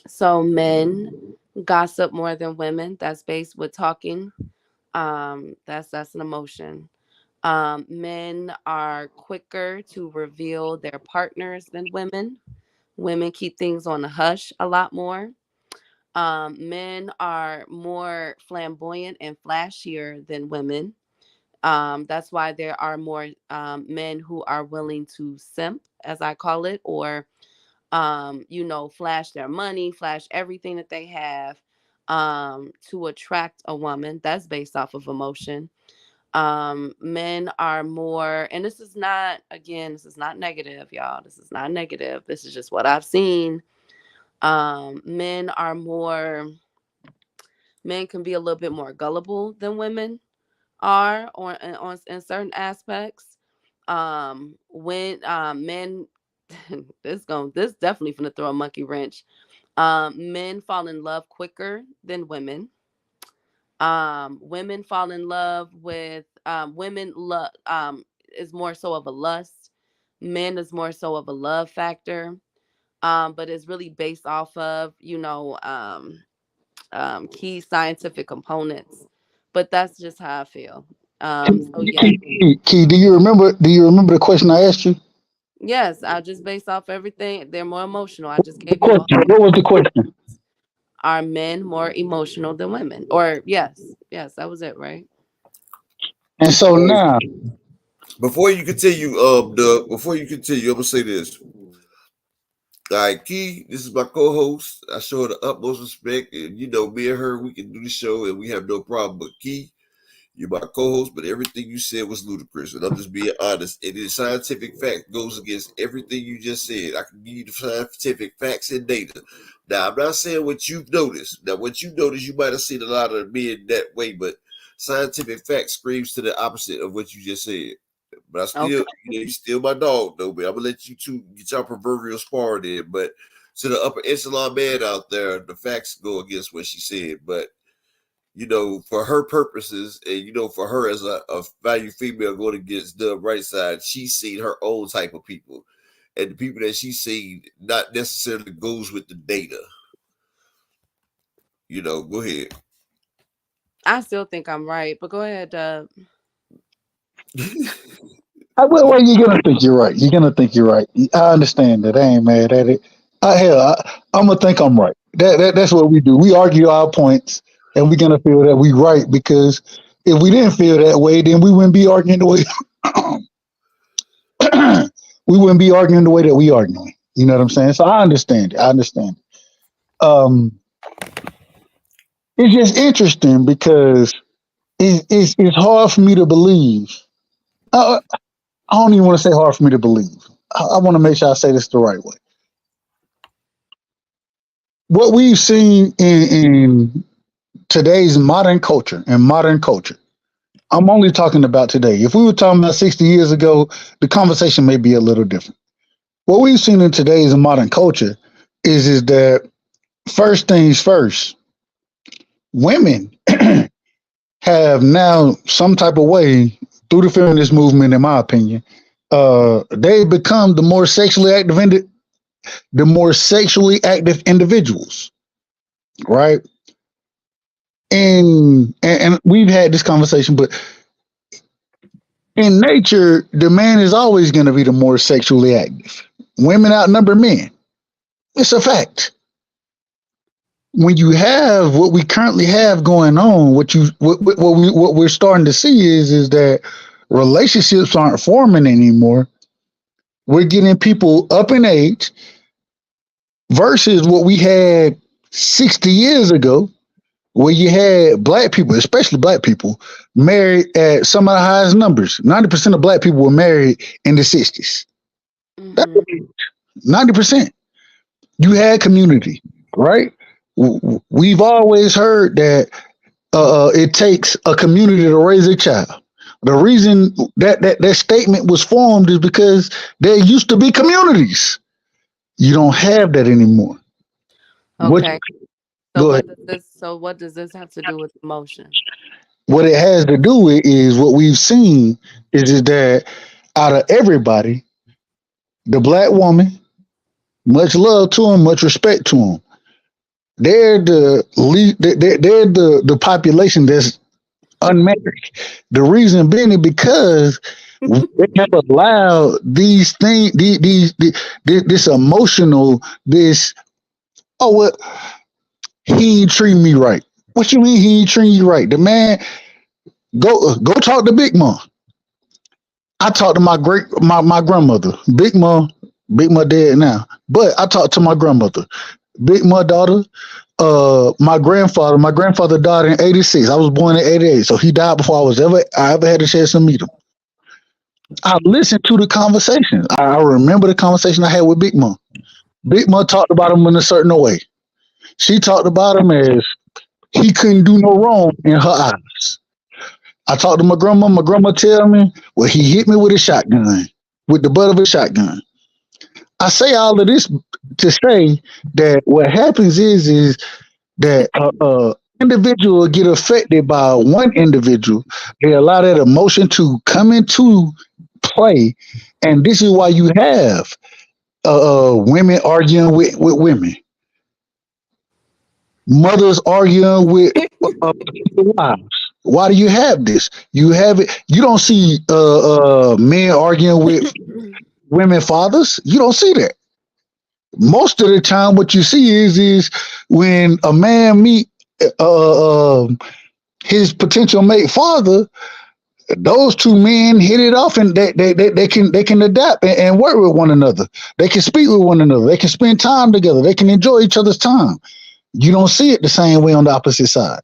S3: So men gossip more than women. That's based with talking. That's an emotion. Men are quicker to reveal their partners than women. Women keep things on the hush a lot more. Men are more flamboyant and flashier than women. That's why there are more men who are willing to simp, as I call it, or flash their money, flash everything that they have to attract a woman. That's based off of emotion. Men are more, and this is not, again, this is not negative, y'all. This is not negative. This is just what I've seen. Men are more, men can be a little bit more gullible than women are in certain aspects. When men this definitely gonna throw a monkey wrench. Men fall in love quicker than women. Women fall in love with women love is more so of a lust. Men is more so of a love factor. But it's really based off of key scientific components. But that's just how I feel. So yeah.
S4: Key, do you remember? Do you remember the question I asked you?
S3: Yes, I just based off everything. They're more emotional. I just
S4: The
S3: gave you a
S4: question. What was the question?
S3: are men more emotional than women? Or yes, that was it, right?
S4: And so now,
S2: Before you continue, before you continue, I'm gonna say this. All right, Key, this is my co-host. I show her the utmost respect, and you know, me and her, we can do the show, and we have no problem. But Key, you're my co-host, but everything you said was ludicrous, and I'm just being honest. It is scientific fact goes against everything you just said. I can give you the scientific facts and data. Now, I'm not saying what you've noticed. Now, what you noticed, you might have seen a lot of men that way, but scientific fact screams to the opposite of what you just said. But I still,
S3: Okay.
S2: you still my dog, though, man. I'm gonna let you two get your proverbial sparring in. But to the upper echelon man out there, the facts go against what she said. But for her purposes, and for her as a value female going against the right side, she's seen her own type of people, and the people that she's seen not necessarily goes with the data. Go ahead.
S3: I still think I'm right, but go ahead,
S4: well, you're gonna think you're right. You're gonna think you're right. I understand that. I ain't mad at it. I'm gonna think I'm right. That's what we do. We argue our points, and we're gonna feel that we right because if we didn't feel that way, then we wouldn't be arguing the way we wouldn't be arguing the way that we arguing. You know what I'm saying? So I understand it. I understand. It's just interesting because it's hard for me to believe. I don't even want to say hard for me to believe. I want to make sure I say this the right way. What we've seen in today's modern culture, I'm only talking about today. If we were talking about 60 years ago, the conversation may be a little different. What we've seen in today's modern culture is that first things first, women have now some type of way through the feminist movement, in my opinion, they become the more sexually active individuals, right? And we've had this conversation, but in nature, the man is always going to be the more sexually active. Women outnumber men. It's a fact. When you have what we currently have going on, what we're starting to see is that relationships aren't forming anymore. We're getting people up in age versus what we had 60 years ago, where you had black people, especially black people, married at some of the highest numbers. 90% of black people were married in the 60s. That's 90%. You had community, right? We've always heard that it takes a community to raise a child. The reason that statement was formed is because there used to be communities. You don't have that anymore.
S3: okay. So what does this have to do with emotion?
S4: What it has to do with is what we've seen is that out of everybody, the black woman, much love to them, much respect to them. They're the lead. They're the population that's unmarried. The reason being is because they have allowed these things, this emotional, well, he ain't treating me right. What you mean he ain't treating you right? The man, go talk to Big Mom. I talked to my grandmother, Big Mom dead now, but I talked to my grandmother, Big Mom daughter. My grandfather died in 86. I was born in 88, so he died before I ever had a chance to meet him. I listened to the conversation. I remember the conversation I had with Big Mom. Big Mom talked about him in a certain way. She talked about him as he couldn't do no wrong in her eyes. I talked to my grandma. My grandma tell me, well, he hit me with the butt of a shotgun. I say all of this to say that what happens is that individual get affected by one individual. They allow that emotion to come into play, and this is why you have women arguing with women, mothers arguing with wives, Why do you have this? You have it. You don't see men arguing with women fathers. You don't see that. Most of the time, what you see is when a man meet his potential mate father, those two men hit it off, and they can adapt and work with one another. They can speak with one another. They can spend time together. They can enjoy each other's time. You don't see it the same way on the opposite side.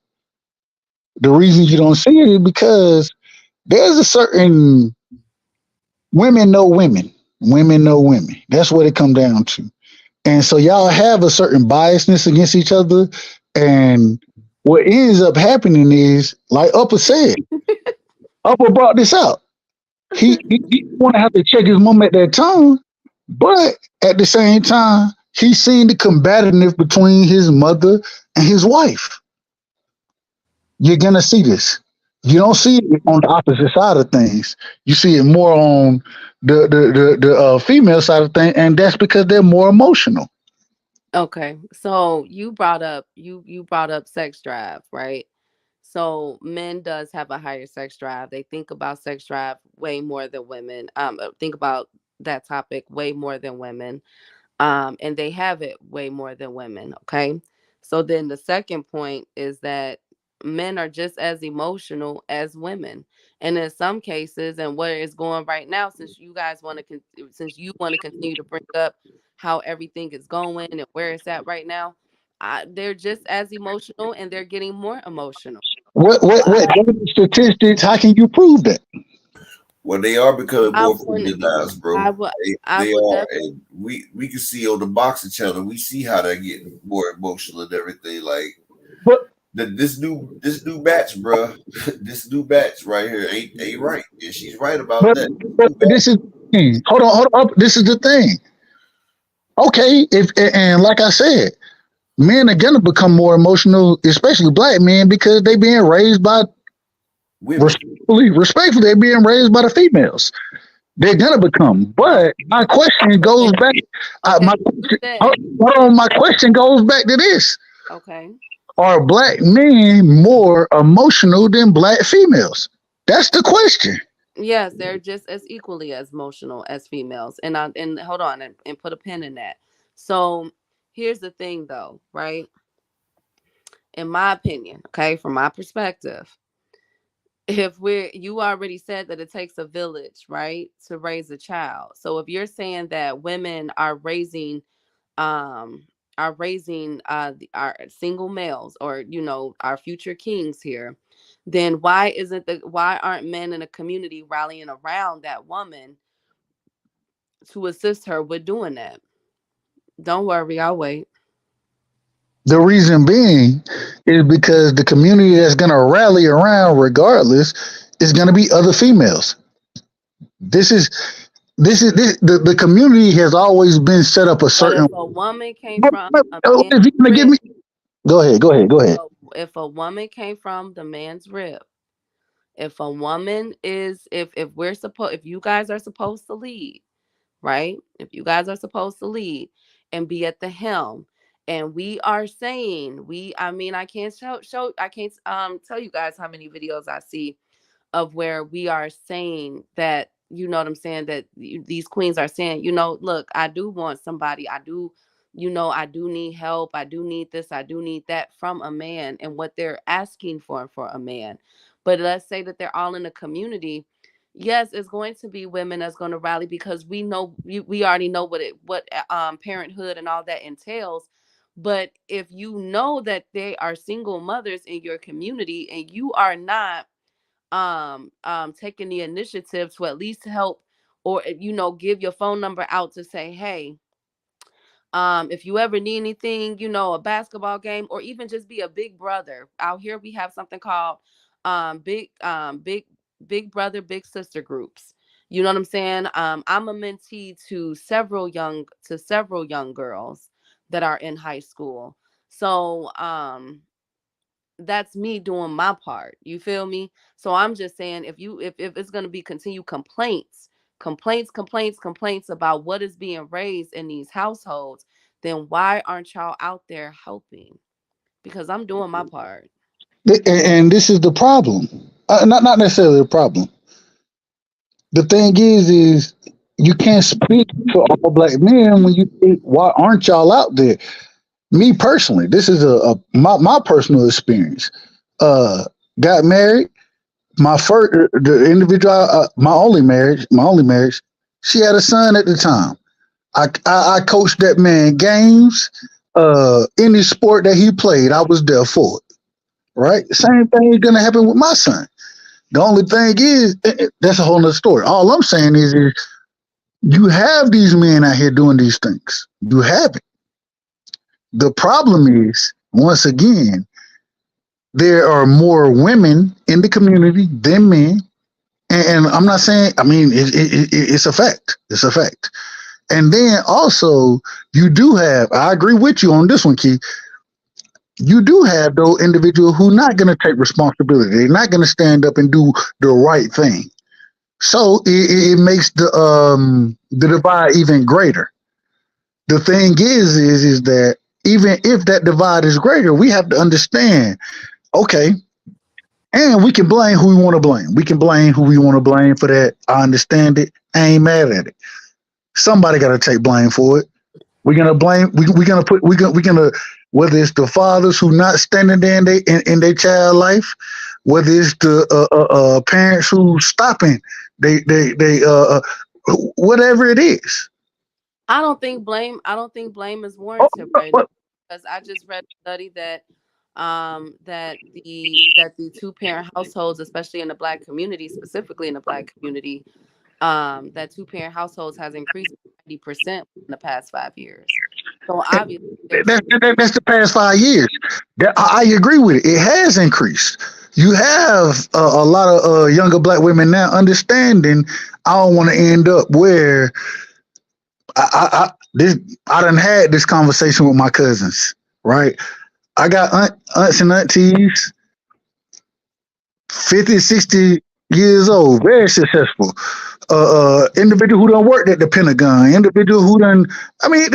S4: The reason you don't see it is because there's a certain women know women. Women know women. That's what it comes down to. And so y'all have a certain biasness against each other. And what ends up happening is, like Upper said, Upper brought this out. He want to have to check his mom at that time, but at the same time, he's seen the combativeness between his mother and his wife. You're gonna see this. You don't see it on the opposite side of things. You see it more on the female side of things, and that's because they're more emotional.
S3: Okay, so you brought up sex drive, right? So men does have a higher sex drive. They think about sex drive way more than women. Think about that topic way more than women. And they have it way more than women. Okay, so then the second point is that men are just as emotional as women, and in some cases, and where it's going right now, since you guys want to, since you want to continue to bring up how everything is going and where it's at right now, they're just as emotional, and they're getting more emotional.
S4: What
S3: I,
S4: statistics? How can you prove that?
S2: Well, they are becoming
S3: I
S2: more
S3: wouldn't.
S2: feminized, bro.
S3: I would.
S2: They,
S3: I
S2: they
S3: would
S2: are,
S3: definitely.
S2: and we can see on the boxing channel. We see how they're getting more emotional and everything. Like
S4: But
S2: this new match, bro. This new match right here ain't right, and she's right about
S4: but
S2: that.
S4: but this is the thing. Hold on. This is the thing. Okay, if and like I said, men are gonna become more emotional, especially black men, because they being raised by
S2: Women.
S4: respectfully, they're being raised by the females. They're gonna become. But my question goes
S3: Okay.
S4: back.
S3: Okay.
S4: My
S3: You
S4: question,
S3: said
S4: hold on. My question goes back to this:
S3: okay.
S4: are black men more emotional than black females? That's the question.
S3: Yes, they're just as equally as emotional as females. And hold on and put a pin in that. So here's the thing though, right? In my opinion, okay, from my perspective, if we're you already said that it takes a village, right, to raise a child. So if you're saying that women um are raising our single males, or our future kings here, then why aren't men in a community rallying around that woman to assist her with doing that? Don't worry, I'll wait.
S4: The reason being is because the community that's gonna rally around regardless is gonna be other females. This is the community has always been set up a
S3: But
S4: certain.
S3: if a woman came from a man's
S4: If you're gonna give
S3: rib,
S4: me, go ahead.
S3: if a woman came from the man's rib, if a woman is if you guys are supposed to lead, right? If you guys are supposed to lead and be at the helm, and we are saying I mean, I can't I can't tell you guys how many videos I see of where we are saying that, you know what I'm saying, that these queens are saying, look, I do want somebody, I do, I do need help, I do need this, I do need that from a man, and what they're asking for a man. But let's say that they're all in a community. Yes, it's going to be women that's going to rally, because we already know what parenthood and all that entails. But if you know that they are single mothers in your community, and you are not taking the initiative to at least help, or give your phone number out to say, hey, if you ever need anything, a basketball game, or even just be a big brother. Out here we have something called big brother, big sister groups. You know what I'm saying? I'm a mentee to several young girls that are in high school. So that's me doing my part. You feel me? So I'm just saying, if it's going to be continued complaints about what is being raised in these households, then why aren't y'all out there helping? Because I'm doing my part.
S4: And this is the problem. Not necessarily a problem. The thing is you can't speak for all black men when you think, why aren't y'all out there? Me personally, this is my personal experience. Got married. My first, the individual, my only marriage. She had a son at the time. I coached that man games. Any sport that he played, I was there for it. Right? Same thing is gonna happen with my son. The only thing is, that's a whole nother story. All I'm saying is you have these men out here doing these things. You have it. The problem is, once again, there are more women in the community than men. And I'm not saying, I mean, it's a fact. It's a fact. And then also, you do have, I agree with you on this one, Keith. You do have those individuals who are not going to take responsibility. They're not going to stand up and do the right thing. So it makes the divide even greater. The thing is that even if that divide is greater, we have to understand, okay, and we can blame who we want to blame. We can blame who we want to blame for that. I understand it. I ain't mad at it. Somebody got to take blame for it. We're gonna blame. We're gonna whether it's the fathers who not standing there in their child life, whether it's the parents who stopping they whatever it is.
S3: I don't think blame is warranted right now, because I just read a study that that the two-parent households, especially in the black community, specifically in the black community, that two-parent households has increased 90% in the past 5 years. So obviously,
S4: that's the past 5 years. I agree with it. It has increased. You have a lot of younger black women now understanding. I don't want to end up where I done had this conversation with my cousins, right? I got aunts and aunties, 50, 60 years old, very successful. Individual who done worked at the Pentagon, individual who done, I mean,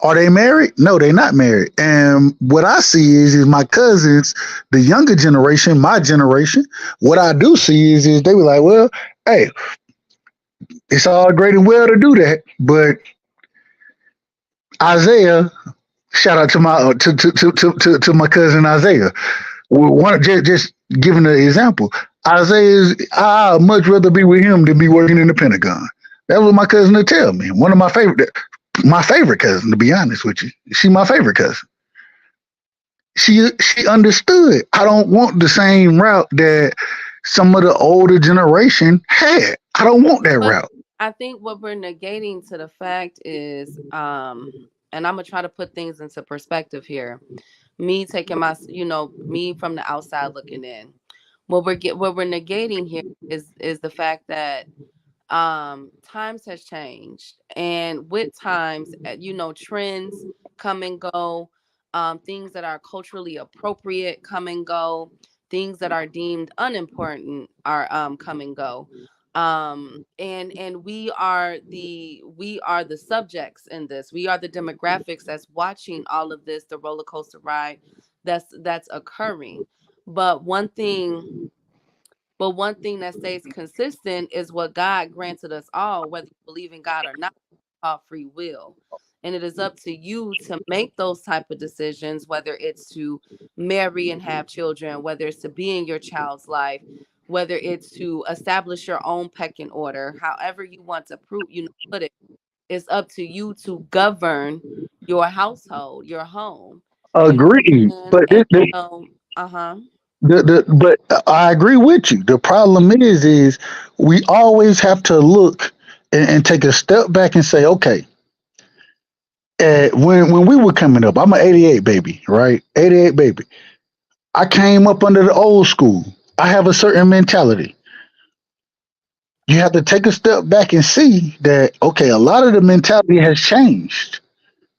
S4: are they married? No, they're not married. And what I see is my cousins, the younger generation, my generation, what I do see is they were like, well, hey, it's all great and well to do that, but Isaiah, shout out to my to my cousin Isaiah. Just giving an example, Isaiah, I'd much rather be with him than be working in the Pentagon. That was my cousin to tell me. One of my favorite cousin, to be honest with you. She my favorite cousin. She understood. I don't want the same route that some of the older generation had. I don't want that route.
S3: I think what we're negating to the fact is, and I'm gonna try to put things into perspective here. Me taking me from the outside looking in. What we're negating here is the fact that times has changed, and with times, trends come and go. Things that are culturally appropriate come and go. Things that are deemed unimportant are come and go. And we are the subjects in this. We are the demographics that's watching all of this, the roller coaster ride that's occurring. But one thing that stays consistent is what God granted us all, whether you believe in God or not, called free will. And it is up to you to make those type of decisions, whether it's to marry and have children, whether it's to be in your child's life, whether it's to establish your own pecking order, however you want to put it. It's up to you to govern your household, your home.
S4: Agreed. But but I agree with you. The problem is we always have to look and take a step back and say, okay, when we were coming up, I'm an 88 baby, right? 88 baby. I came up under the old school. I have a certain mentality. You have to take a step back and see that, okay, a lot of the mentality has changed.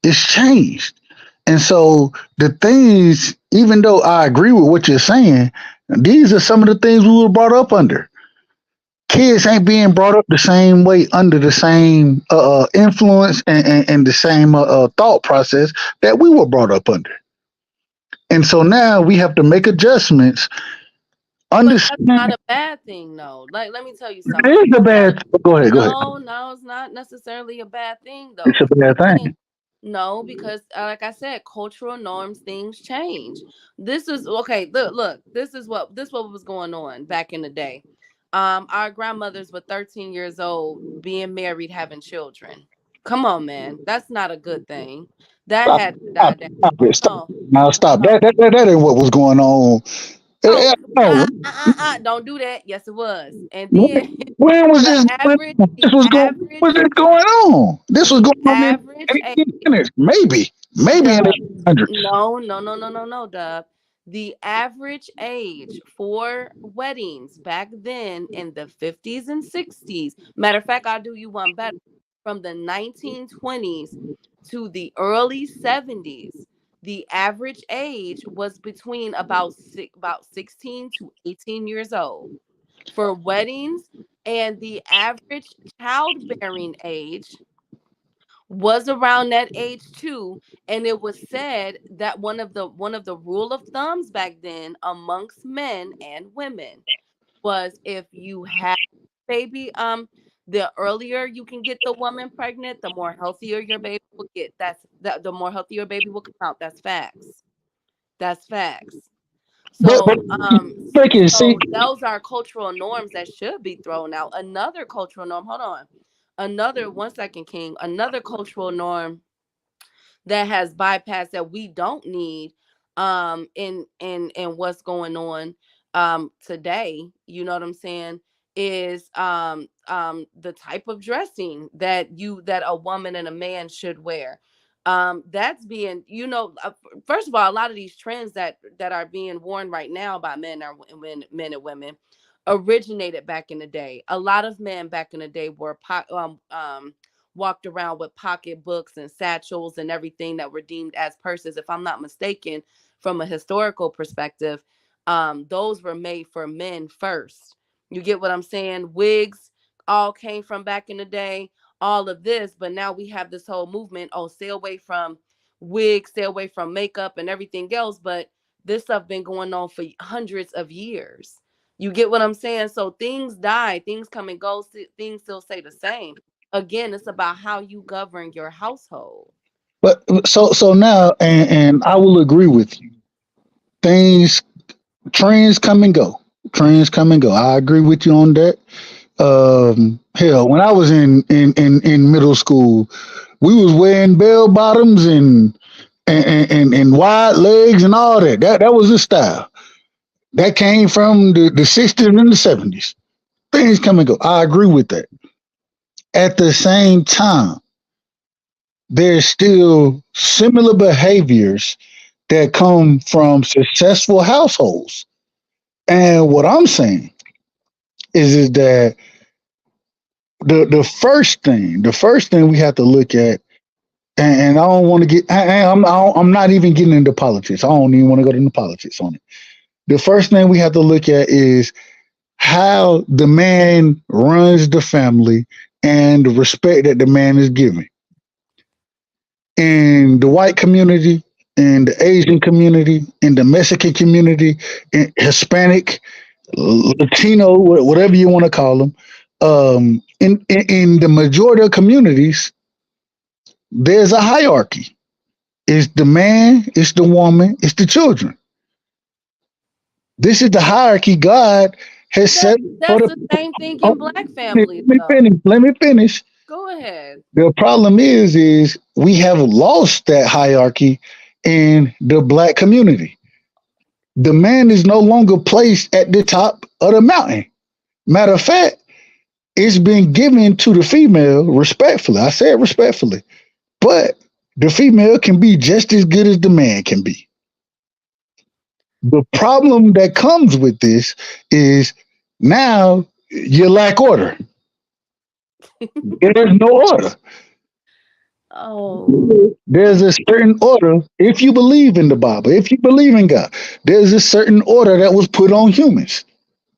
S4: It's changed. And so the things, even though I agree with what you're saying, these are some of the things we were brought up under. Kids ain't being brought up the same way under the same influence and the same thought process that we were brought up under. And so now we have to make adjustments.
S3: But that's
S4: Understand
S3: not a bad thing, though. Like, let me tell you something.
S4: it is a bad thing. Go ahead.
S3: No, it's not necessarily a bad thing, though.
S4: It's a bad thing.
S3: No, because like I said, cultural norms, things change. This is okay. Look, this what was going on back in the day. Our grandmothers were 13 years old, being married, having children. Come on, man, that's not a good thing. That
S4: Stop,
S3: had to die down.
S4: stop. Now stop. That ain't what was going on. No.
S3: Don't do that. Yes, it was. And
S4: When
S3: then
S4: was
S3: the
S4: this?
S3: average,
S4: This was going.
S3: average,
S4: Was this going on? This was going on in
S3: average age.
S4: 1800s, maybe in the 1800s.
S3: No, Dub. The average age for weddings back then in the 50s and 60s. Matter of fact, I'll do you one better. From the 1920s to the early 70s, the average age was between about 16 to 18 years old for weddings, and the average childbearing age was around that age too. And it was said that one of the rule of thumbs back then amongst men and women was, if you have baby, the earlier you can get the woman pregnant, the more healthier your baby will get. The more healthier baby will come out. That's facts. So so those are cultural norms that should be thrown out. Another cultural norm, hold on. Another, one second, King. Another cultural norm that has bypassed, that we don't need in what's going on today, you know what I'm saying, is the type of dressing that a woman and a man should wear. That's being, first of all, a lot of these trends that are being worn right now by men and women originated back in the day. A lot of men back in the day were walked around with pocketbooks and satchels and everything that were deemed as purses. If I'm not mistaken, from a historical perspective, those were made for men first. You get what I'm saying? Wigs all came from back in the day, all of this, but now we have this whole movement, stay away from wigs, stay away from makeup and everything else. But this stuff been going on for hundreds of years. You get what I'm saying? So things die, things come and go, things still stay the same. Again, it's about how you govern your household.
S4: But so now, and I will agree with you. Trends come and go. I agree with you on that. Hell, when I was in middle school, we was wearing bell bottoms and wide legs and all that. That was the style. That came from the 60s and the 70s. Things come and go. I agree with that. At the same time, there's still similar behaviors that come from successful households. And what I'm saying is that the first thing we have to look at, and I don't want to get, I'm not even getting into politics. I don't even want to go into politics on it. The first thing we have to look at is how the man runs the family and the respect that the man is given. In the white community, in the Asian community, in the Mexican community, in Hispanic, Latino, whatever you want to call them, in the majority of communities, there's a hierarchy. It's the man, it's the woman, it's the children. This is the hierarchy God has set.
S3: That's the same thing in black families.
S4: Let me finish.
S3: Go ahead.
S4: The problem is we have lost that hierarchy in the black community. The man is no longer placed at the top of the mountain. Matter of fact, it's been given to the female respectfully. I said respectfully, but the female can be just as good as the man can be. The problem that comes with this is now you lack order. There's no order.
S3: Oh,
S4: there's a certain order. If you believe in the Bible, if you believe in God, there's a certain order that was put on humans.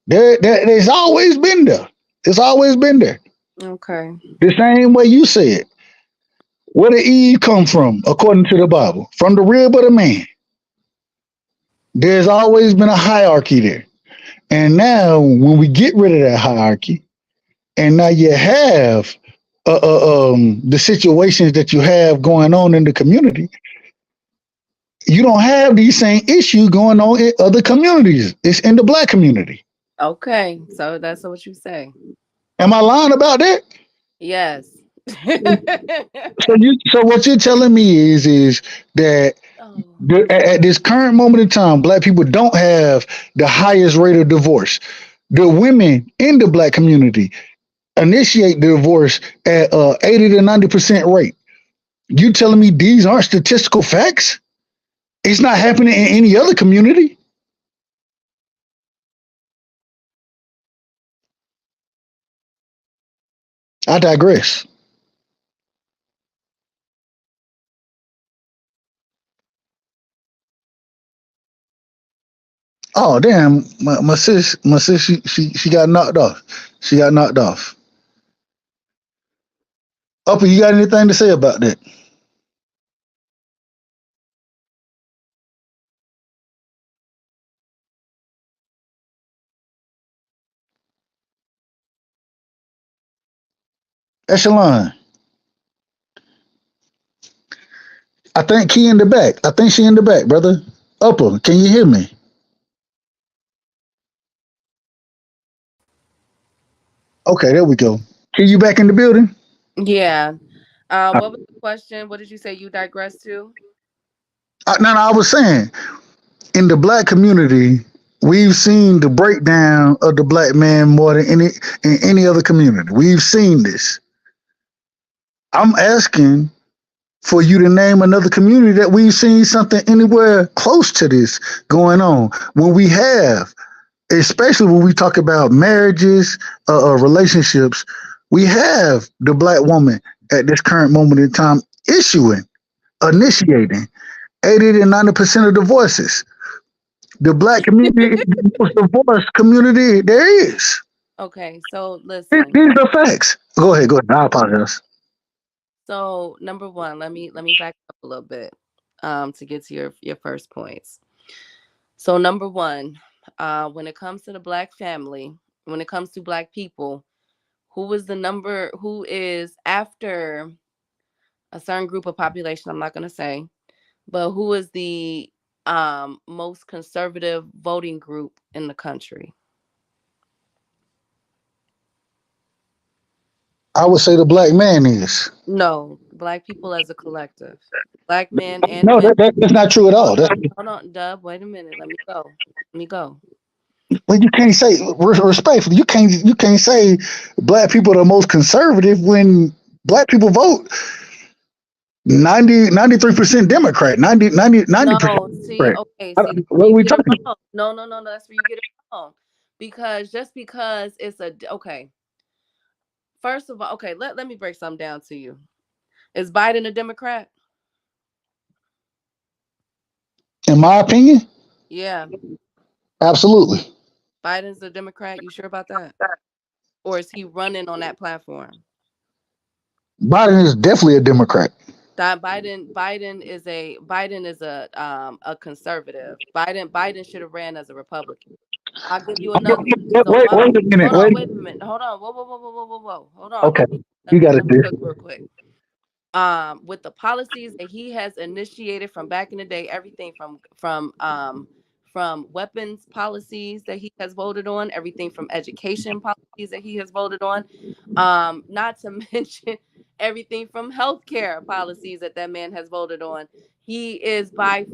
S4: There's always been there. It's always been there.
S3: Okay.
S4: The same way you said. Where did Eve come from, according to the Bible? From the rib of the man. There's always been a hierarchy there. And now, when we get rid of that hierarchy, and now you have the situations that you have going on in the community, you don't have these same issues going on in other communities. It's in the black community.
S3: Okay, so that's what you say.
S4: Am I lying about that?
S3: Yes.
S4: So what you're telling me is that
S3: Oh,
S4: at this current moment in time, black people don't have the highest rate of divorce. The women in the black community initiate the divorce at 80 to 90% rate. You telling me these aren't statistical facts? It's not happening in any other community. I digress. Oh damn, my sis, she got knocked off. She got knocked off. Upper, you got anything to say about that? Echelon. I think Key in the back. I think she in the back, brother. Upper, can you hear me? Okay, there we go. Key, you back in the building?
S3: yeah. What was the question? What did you say you digressed to?
S4: No, I was saying in the black community, we've seen the breakdown of the black man more than any other community. We've seen this. I'm asking for you to name another community that we've seen something anywhere close to this going on. When we have, especially when we talk about marriages, relationships, we have the black woman at this current moment in time initiating 80 to 90% of divorces. The black community is the most divorced community there is.
S3: Okay, so listen.
S4: These are facts. Go ahead. I apologize.
S3: So number one, let me back up a little bit to get to your first points. So number one, when it comes to the black family, when it comes to black people, who is after a certain group of population, I'm not going to say, but who is the most conservative voting group in the country?
S4: I would say the black man is.
S3: No, black people as a collective. Black men and
S4: No,
S3: women.
S4: that's not true at all.
S3: Hold on, Dub. Wait a minute. Let me go.
S4: Well, you can't say respectfully. You can't say black people are the most conservative when black people vote 93% Democrat, 90%.
S3: No, see, okay, see,
S4: what are we talking
S3: about? No, that's where you get it wrong. Because just because it's okay. First of all, okay, let me break something down to you. Is Biden a Democrat?
S4: In my opinion?
S3: Yeah.
S4: Absolutely.
S3: Biden's a Democrat. You sure about that? Or is he running on that platform?
S4: Biden is definitely a Democrat.
S3: Biden is a conservative. Biden should have ran as a Republican. I'll give you another.
S4: Wait a minute.
S3: Wait a minute. Hold on. Whoa. Hold on.
S4: Okay. You got it,
S3: real quick. With the policies that he has initiated from back in the day, everything from weapons policies that he has voted on, everything from education policies that he has voted on, not to mention everything from healthcare policies that man has voted on. He is a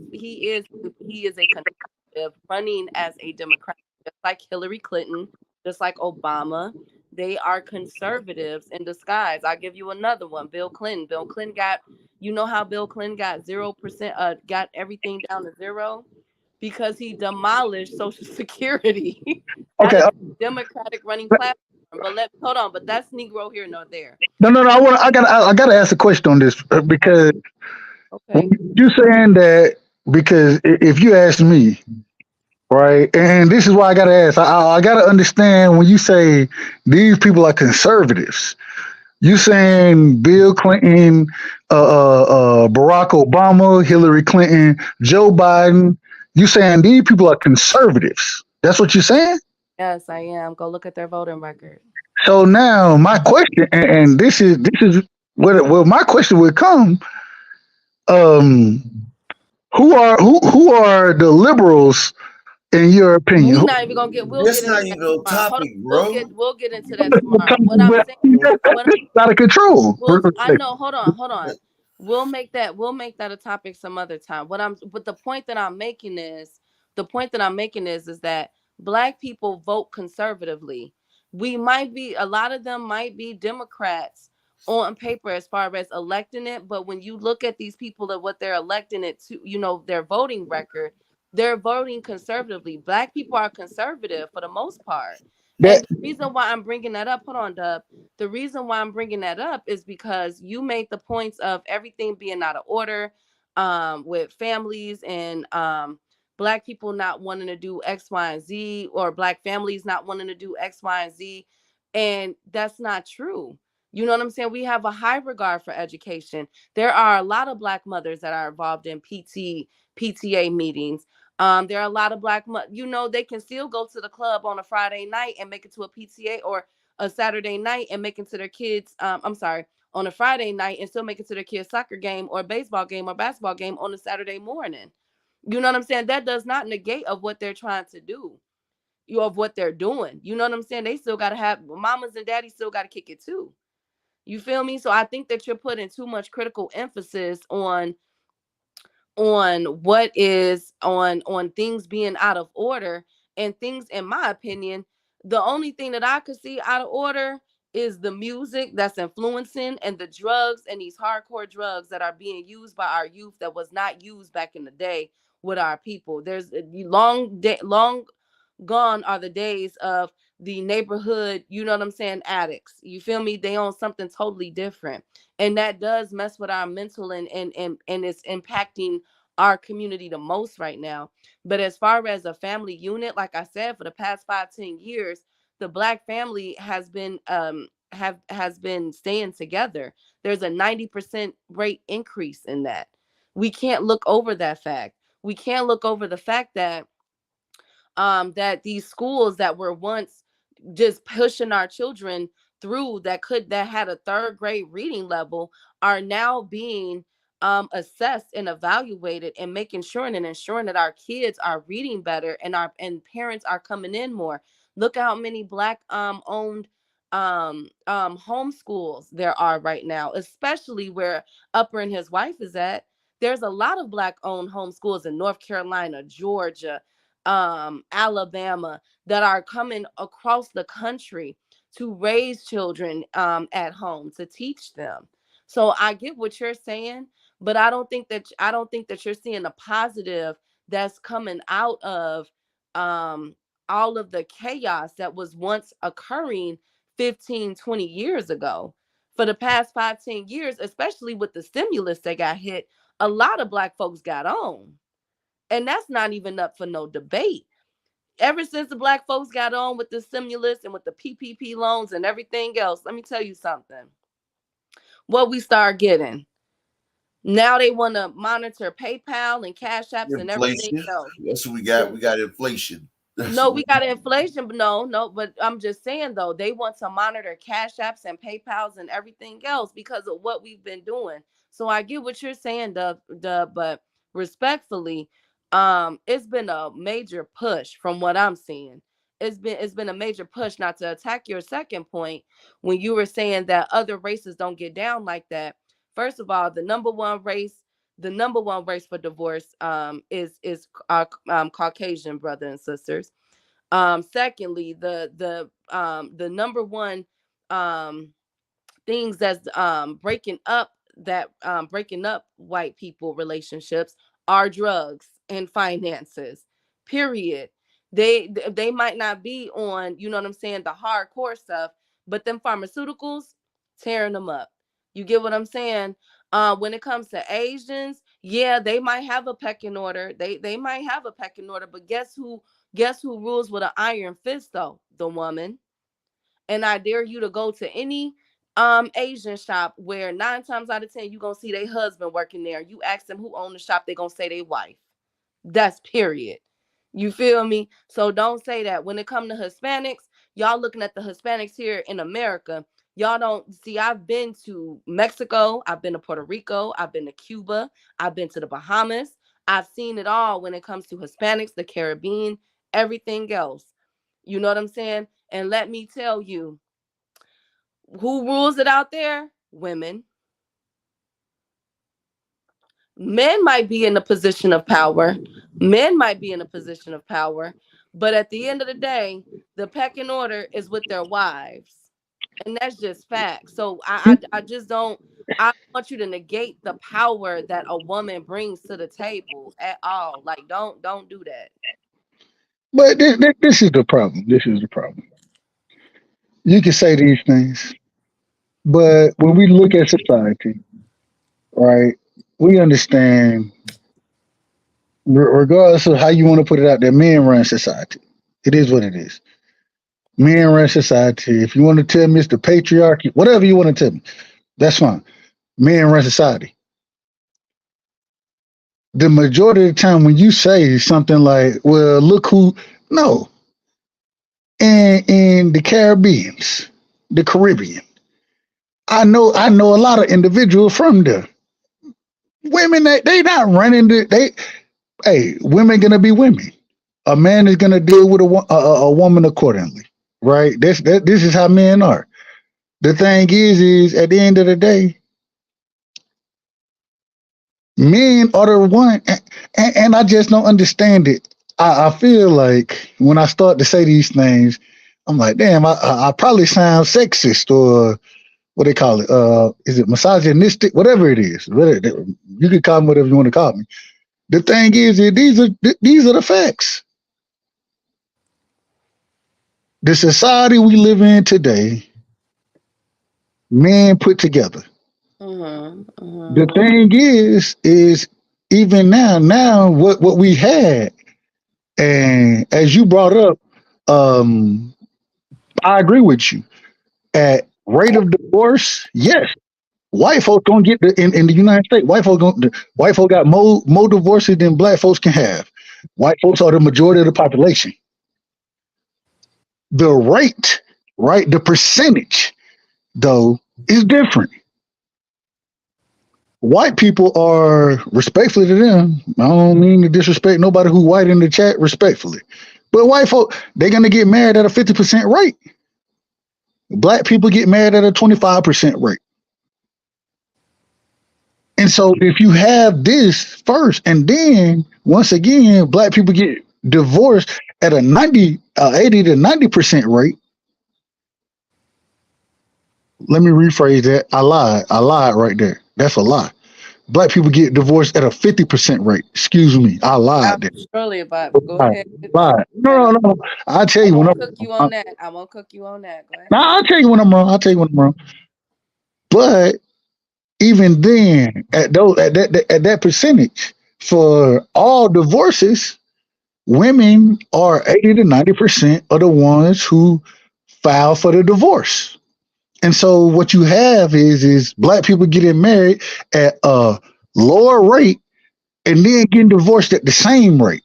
S3: conservative running as a Democrat, just like Hillary Clinton, just like Obama. They are conservatives in disguise. I'll give you another one. Bill Clinton. Bill Clinton got, you know how Bill Clinton got 0%, got everything down to zero? Because he demolished Social Security.
S4: Okay.
S3: Democratic running platform. But hold on, but that's Negro here, not there.
S4: No. I gotta ask a question on this because you're saying that because if you ask me, right, and this is why I gotta ask. I gotta understand when you say these people are conservatives. You saying Bill Clinton, Barack Obama, Hillary Clinton, Joe Biden, You saying these people are conservatives? That's what you're saying?
S3: Yes, I am. Go look at their voting record.
S4: So now my question, and this is what my question would come. Um, who are the liberals in your opinion?
S3: We're not even gonna get. We'll
S2: That's
S3: get into
S2: not
S3: that
S2: even a
S3: tomorrow. Hold on.
S2: topic, bro.
S3: We'll get into that tomorrow. What I'm saying. What
S4: That's out of control.
S3: I know. Hold on. We'll make that a topic some other time. But the point that I'm making is that black people vote conservatively. We might be a lot of them might be Democrats on paper as far as electing it, but when you look at these people of what they're electing it to, their voting record, they're voting conservatively. Black people are conservative for the most part.
S4: That
S3: And the reason why I'm bringing that up, hold on, Dub. The reason why I'm bringing that up is because you made the points of everything being out of order, with families and black people not wanting to do X, Y, and Z, or black families not wanting to do X, Y, and Z. And that's not true. You know what I'm saying? We have a high regard for education. There are a lot of black mothers that are involved in PTA meetings. There are a lot of they can still go to the club on a Friday night and make it to a PTA, or a Saturday night and make it to their kids. I'm sorry, on a Friday night and still make it to their kids' soccer game or baseball game or basketball game on a Saturday morning. You know what I'm saying? That does not negate of what they're trying to do, of what they're doing. You know what I'm saying? They still got to have mamas and daddies still got to kick it too. You feel me? So I think that you're putting too much critical emphasis on what is on things being out of order, and things, in my opinion, the only thing that I could see out of order is the music that's influencing, and the drugs, and these hardcore drugs that are being used by our youth that was not used back in the day with our people. There's long gone are the days of the neighborhood, you know what I'm saying, addicts. You feel me? They own something totally different. And that does mess with our mental, and it's impacting our community the most right now. But as far as a family unit, like I said, for the past 5-10 years, the black family has been has been staying together. There's a 90% rate increase in that. We can't look over that fact. We can't look over the fact that these schools that were once just pushing our children through, that had a third grade reading level, are now being assessed and evaluated, and making sure and ensuring that our kids are reading better, and parents are coming in more. Look how many black owned homeschools there are right now, especially where Upper and his wife is at. There's a lot of black owned homeschools in North Carolina, Georgia, Alabama, that are coming across the country to raise children at home, to teach them. So I get what you're saying, but I don't think that you're seeing the positive that's coming out of um all of the chaos that was once occurring 15-20 years ago. For the past 5-10 years, especially with the stimulus that got hit, a lot of black folks got on. And that's not even up for no debate. Ever since the black folks got on with the stimulus and with the PPP loans and everything else, let me tell you something. What we start getting now, they want to monitor PayPal and Cash Apps and everything
S2: Inflation.
S3: else.
S2: That's what we got. We got inflation.
S3: No, we got inflation, but no. But I'm just saying though, they want to monitor Cash Apps and PayPals and everything else because of what we've been doing. So I get what you're saying, Dub, but respectfully, it's been a major push from what I'm seeing. It's been a major push. Not to attack your second point, when you were saying that other races don't get down like that. First of all, the number one race for divorce is our Caucasian brother and sisters. Secondly, the number one um things that's breaking up white people relationships are drugs and finances. Period. They might not be on, you know what I'm saying, the hardcore stuff, but them pharmaceuticals tearing them up. You get what I'm saying? When it comes to Asians, yeah, they might have a pecking order. They might have a pecking order, but guess who rules with an iron fist though? The woman. And I dare you to go to any Asian shop where 9 times out of 10 you're gonna see their husband working there. You ask them who own the shop, they're gonna say their wife. That's period. You feel me? So don't say that. When it come to Hispanics, y'all looking at the Hispanics here in America. Y'all don't see. I've been to Mexico. I've been to Puerto Rico. I've been to Cuba. I've been to the Bahamas. I've seen it all when it comes to Hispanics, the Caribbean, everything else. You know what I'm saying? And let me tell you, who rules it out there? Women. Men might be in a position of power. Men might be in a position of power. But at the end of the day, the pecking order is with their wives. And that's just fact. So I just don't, I want you to negate the power that a woman brings to the table at all. Like don't do that.
S4: But this is the problem. This is the problem. You can say these things, but when we look at society, right, we understand, regardless of how you want to put it out there, men run society. It is what it is. Men run society. If you want to tell me it's the patriarchy, whatever you want to tell me, that's fine. Men run society. The majority of the time when you say something like, well, look who, no, in the Caribbean, I know a lot of individuals from there. Women that they not running they hey, women gonna be women. A man is gonna deal with a woman accordingly, right? This is how men are. The thing is at the end of the day, men are the one, and I just don't understand it. I feel like when I start to say these things, I'm like, damn, I probably sound sexist or what they call it. Is it misogynistic? Whatever it is, you can call me whatever you want to call me. The thing is, these are the facts. The society we live in today, men put together. The thing is even now what we had, and as you brought up, um, I agree with you. At rate of divorce, yes, white folks gonna get in the United States. White folks got more divorces than black folks can have. White folks are the majority of the population. The rate, right, the percentage, though, is different. White people are, respectfully to them, I don't mean to disrespect nobody who white in the chat, respectfully, but white folk, they're gonna get married at a 50% rate. Black people get married at a 25% rate. And so if you have this first, and then once again, black people get divorced at a 80 to 90% rate. Let me rephrase that. I lied right there. That's a lie. Black people get divorced at a 50% rate. Excuse me. I lied there.
S3: Surely about it. Go ahead.
S4: Lied. No. I'll tell you when I'm
S3: cook you on that. I won't cook you on that. Go ahead.
S4: Nah, I'll tell you when I'm wrong. But even then, at that percentage, for all divorces, women are 80 to 90% of the ones who file for the divorce. And so what you have is black people getting married at a lower rate and then getting divorced at the same rate.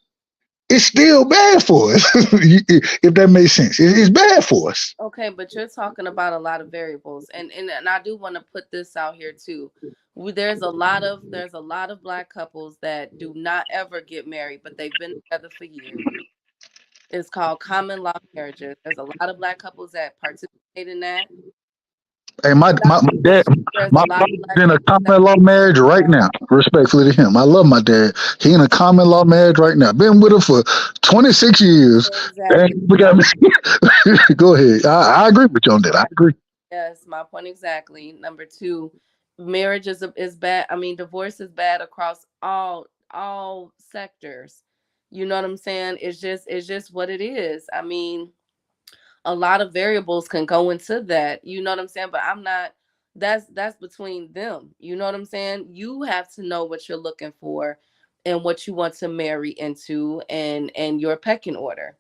S4: It's still bad for us, if that makes sense. It's bad for us.
S3: Okay, but you're talking about a lot of variables, and I do want to put this out here too. There's a lot of black couples that do not ever get married, but they've been together for years. It's called common law marriages. There's a lot of black couples that participate in that.
S4: Hey, my dad is in a common law marriage right now. Respectfully to him, I love my dad. He in a common law marriage right now. Been with him for 26 years.
S3: Exactly.
S4: We got Go ahead. I agree with you on that. I agree.
S3: Yes, my point exactly. Number two, marriage is bad. I mean, divorce is bad across all sectors. You know what I'm saying? It's just what it is. I mean, a lot of variables can go into that. You know what I'm saying? But I'm not. That's between them. You know what I'm saying? You have to know what you're looking for and what you want to marry into, and your pecking order.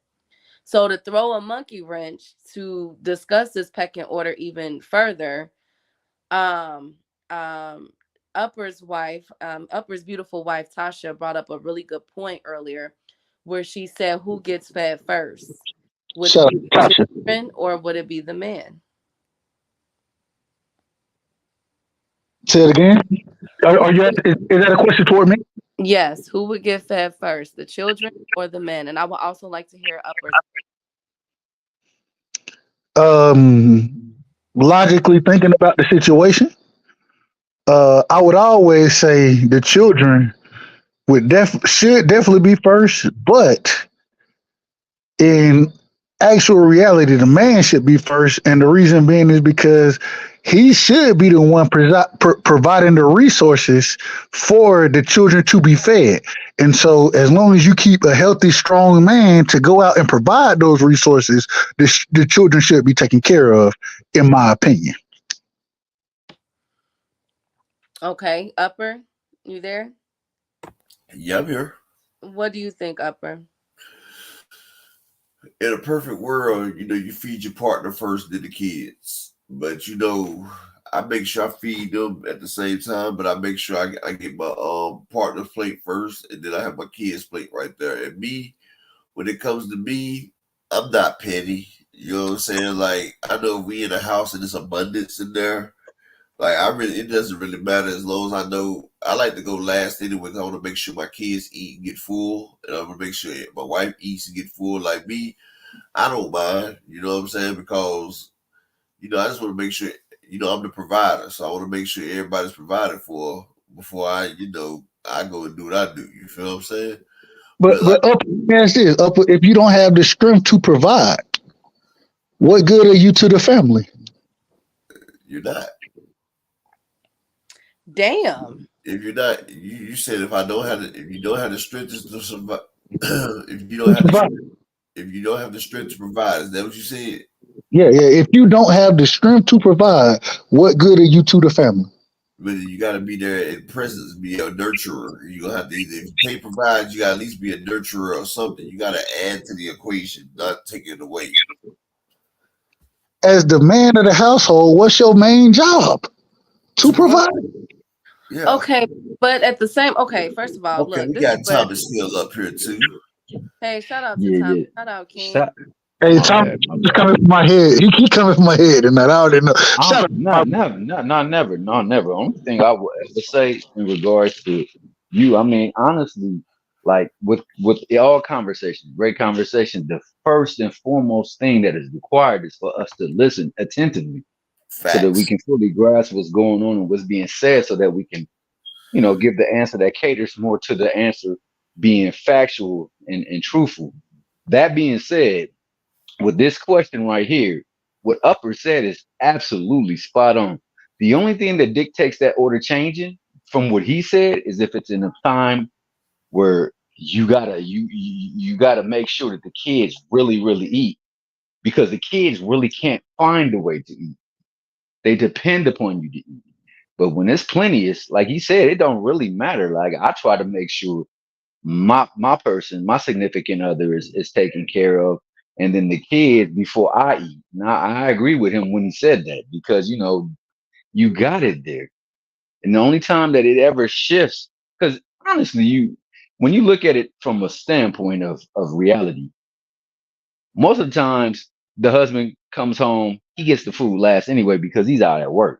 S3: So to throw a monkey wrench to discuss this pecking order even further, um, um, Upper's wife, Upper's beautiful wife, Tasha, brought up a really good point earlier where she said, who gets fed first? Would
S4: Shut
S3: it
S4: up,
S3: be the
S4: Tasha.
S3: children or would it be the man?
S4: Say it again. Are you? Is that a question toward me?
S3: Yes, who would get fed first, the children or the men? And I would also like to hear Upper's.
S4: Logically thinking about the situation, I would always say the children should definitely be first, but in actual reality, the man should be first, and the reason being is because he should be the one providing the resources for the children to be fed. And so, as long as you keep a healthy, strong man to go out and provide those resources, the children should be taken care of, in my opinion.
S3: Okay, Upper, you there?
S2: Yeah, I'm here.
S3: What do you think, Upper?
S2: In a perfect world, you feed your partner first, then the kids. But I make sure I feed them at the same time. But I make sure I get my partner's plate first, and then I have my kids' plate right there. And me, when it comes to me, I'm not petty. You know what I'm saying? Like, I know if we in a house and there's abundance in there, like it doesn't really matter as long as I know. I like to go last anyway. I want to make sure my kids eat and get full, and I want to make sure my wife eats and get full. Like me, I don't mind. You know what I'm saying? Because I just want to make sure I'm the provider, so I want to make sure everybody's provided for before I go and do what I do. You feel what I'm saying?
S4: But if you don't have the strength to provide, what good are you to the family?
S2: You're not.
S3: Damn.
S2: If you're not, you said if you don't have the strength to survive, if you don't have the strength to provide, is that what you said?
S4: Yeah. If you don't have the strength to provide, what good are you to the family?
S2: But you got to be there in presence, be a nurturer. You gonna have to if you can't provide, you got to at least be a nurturer or something. You got to add to the equation, not take it away.
S4: As the man of the household, what's your main job? To provide.
S2: Yeah.
S3: Okay, but at the same. Okay, first of all,
S2: okay,
S3: look,
S2: we got Thomas still up here too.
S3: Hey, shout out to Thomas. Yeah. Shout out, King.
S4: Hey, Tom, just coming from my head. He coming from my head, and I already know. Shout out.
S5: Never. Only thing I would ever say in regards to you, I mean, honestly, like with all conversations, great conversation, the first and foremost thing that is required is for us to listen attentively. Facts. So that we can fully grasp what's going on and what's being said, so that we can, give the answer that caters more to the answer being factual and truthful. That being said, with this question right here, what Upper said is absolutely spot on. The only thing that dictates that order changing from what he said is if it's in a time where you gotta make sure that the kids really, really eat, because the kids really can't find a way to eat. They depend upon you to eat. But when it's plenteous, like he said, it don't really matter. Like, I try to make sure my significant other is taken care of, and then the kids before I eat. Now, I agree with him when he said that, because you got it there. And the only time that it ever shifts, because honestly, when you look at it from a standpoint of reality, most of the times the husband comes home, he gets the food last anyway, because he's out at work.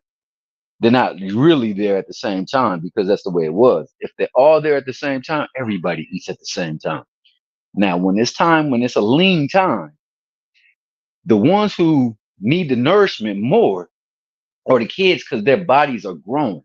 S5: They're not really there at the same time, because that's the way it was. If they're all there at the same time, everybody eats at the same time. Now, when it's a lean time, the ones who need the nourishment more are the kids, because their bodies are growing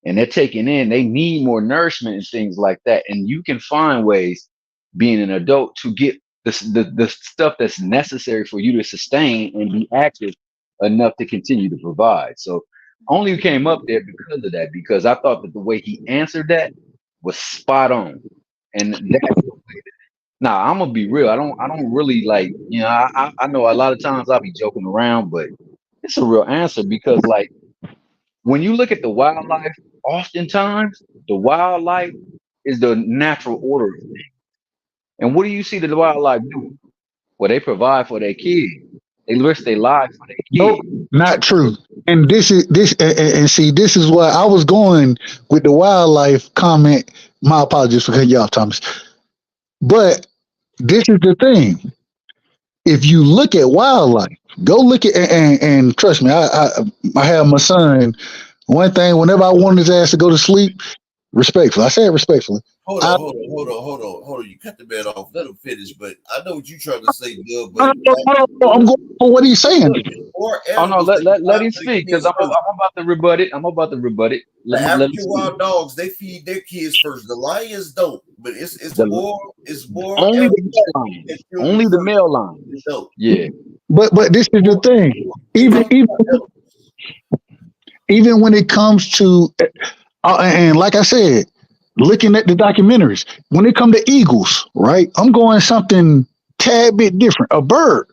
S5: and they're taking in, they need more nourishment and things like that. And you can find ways, being an adult, to get the stuff that's necessary for you to sustain and be active enough to continue to provide. So only came up there because of that, because I thought that the way he answered that was spot on. And that's now, I'm gonna be real. I don't really like, I know a lot of times I'll be joking around, but it's a real answer, because like when you look at the wildlife, oftentimes the wildlife is the natural order of things. And what do you see the wildlife do? Well, they provide for their kids. They risk their lives for their kids.
S4: Nope, not true. and this is this and see, this is where I was going with the wildlife comment. My apologies for cutting you off, Thomas. But this is the thing. If you look at wildlife, go look at and trust me, I have my son. One thing, whenever I want his ass to go to sleep, respectfully, I say it respectfully.
S2: Hold on. You cut the man off. Let him finish. But I know what you're trying to say, Doug. But
S4: I'm going for what he's saying.
S5: Oh no, let him speak because I'm about to rebut it.
S2: The African wild dogs, they feed their kids first. The lions don't, but it's more
S5: only the male lions. Only the male lions. Yeah.
S4: But this is the thing. Even when it comes to and like I said, looking at the documentaries, when it comes to eagles, right? I'm going something tad bit different. A bird,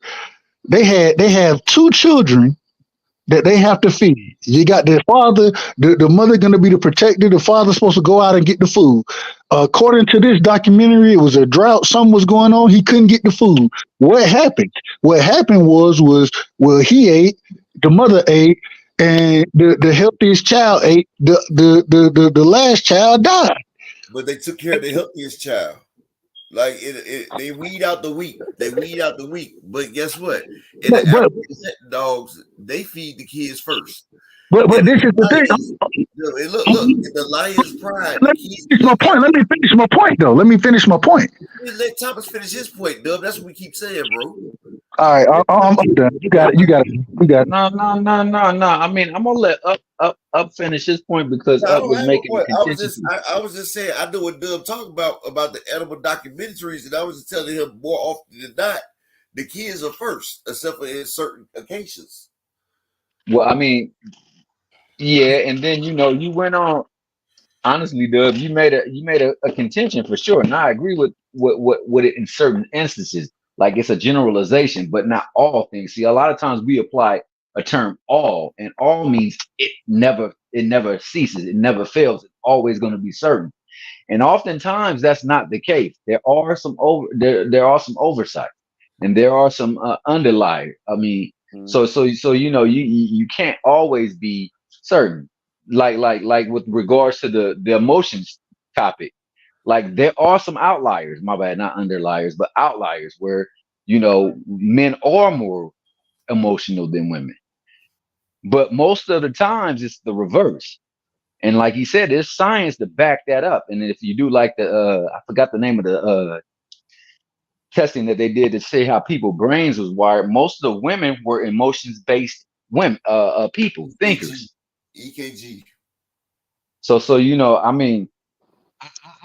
S4: they have two children that they have to feed. You got the father, the mother going to be the protector. The father's supposed to go out and get the food. According to this documentary, it was a drought. Something was going on. He couldn't get the food. What happened? What happened was he ate, the mother ate, and the healthiest child ate. The last child died.
S2: But they took care of the healthiest child. Like they weed out the weak. But guess what? In the African dogs, they feed the kids first.
S4: But this is the thing.
S2: Look, the lion's pride.
S4: Let me finish my point. Let me finish my point.
S2: Let Thomas finish his point, Dub. That's what we keep saying, bro.
S4: All right, I'm done. You got it.
S5: No. I mean, I'm gonna let up finish his point because Up was making a contention.
S2: I was just saying, I know what Dub talking about the animal documentaries, and I was just telling him more often than not, the kids are first, except for in certain occasions.
S5: Well, I mean, yeah, and then you went on. Honestly, Dub, you made a contention for sure, and I agree with what it in certain instances. Like it's a generalization, but not all things. See, a lot of times we apply a term all, and all means it never ceases, it never fails, it's always going to be certain. And oftentimes that's not the case. There are some oversights, and there are some underliers. I mean, so you can't always be certain. Like with regards to the emotions topic. Like there are some outliers, my bad, not underliers, but outliers where, men are more emotional than women. But most of the times it's the reverse. And like he said, there's science to back that up. And if you do like I forgot the name of the testing that they did to see how people's brains was wired, most of the women were emotions-based women, people, thinkers.
S2: EKG.
S5: So I mean,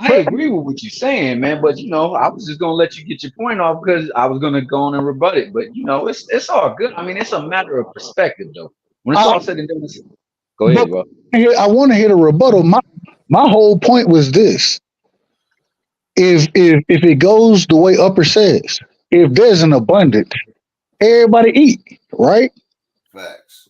S5: I agree with what you're saying, man, but I was just gonna let you get your point off because I was gonna go on and rebut it. But it's all good. I mean, it's a matter of perspective, though. When it's all said and done, go ahead, bro.
S4: I want to hit a rebuttal. My whole point was this: if it goes the way Upper says, if there's an abundance, everybody eat, right?
S2: Facts.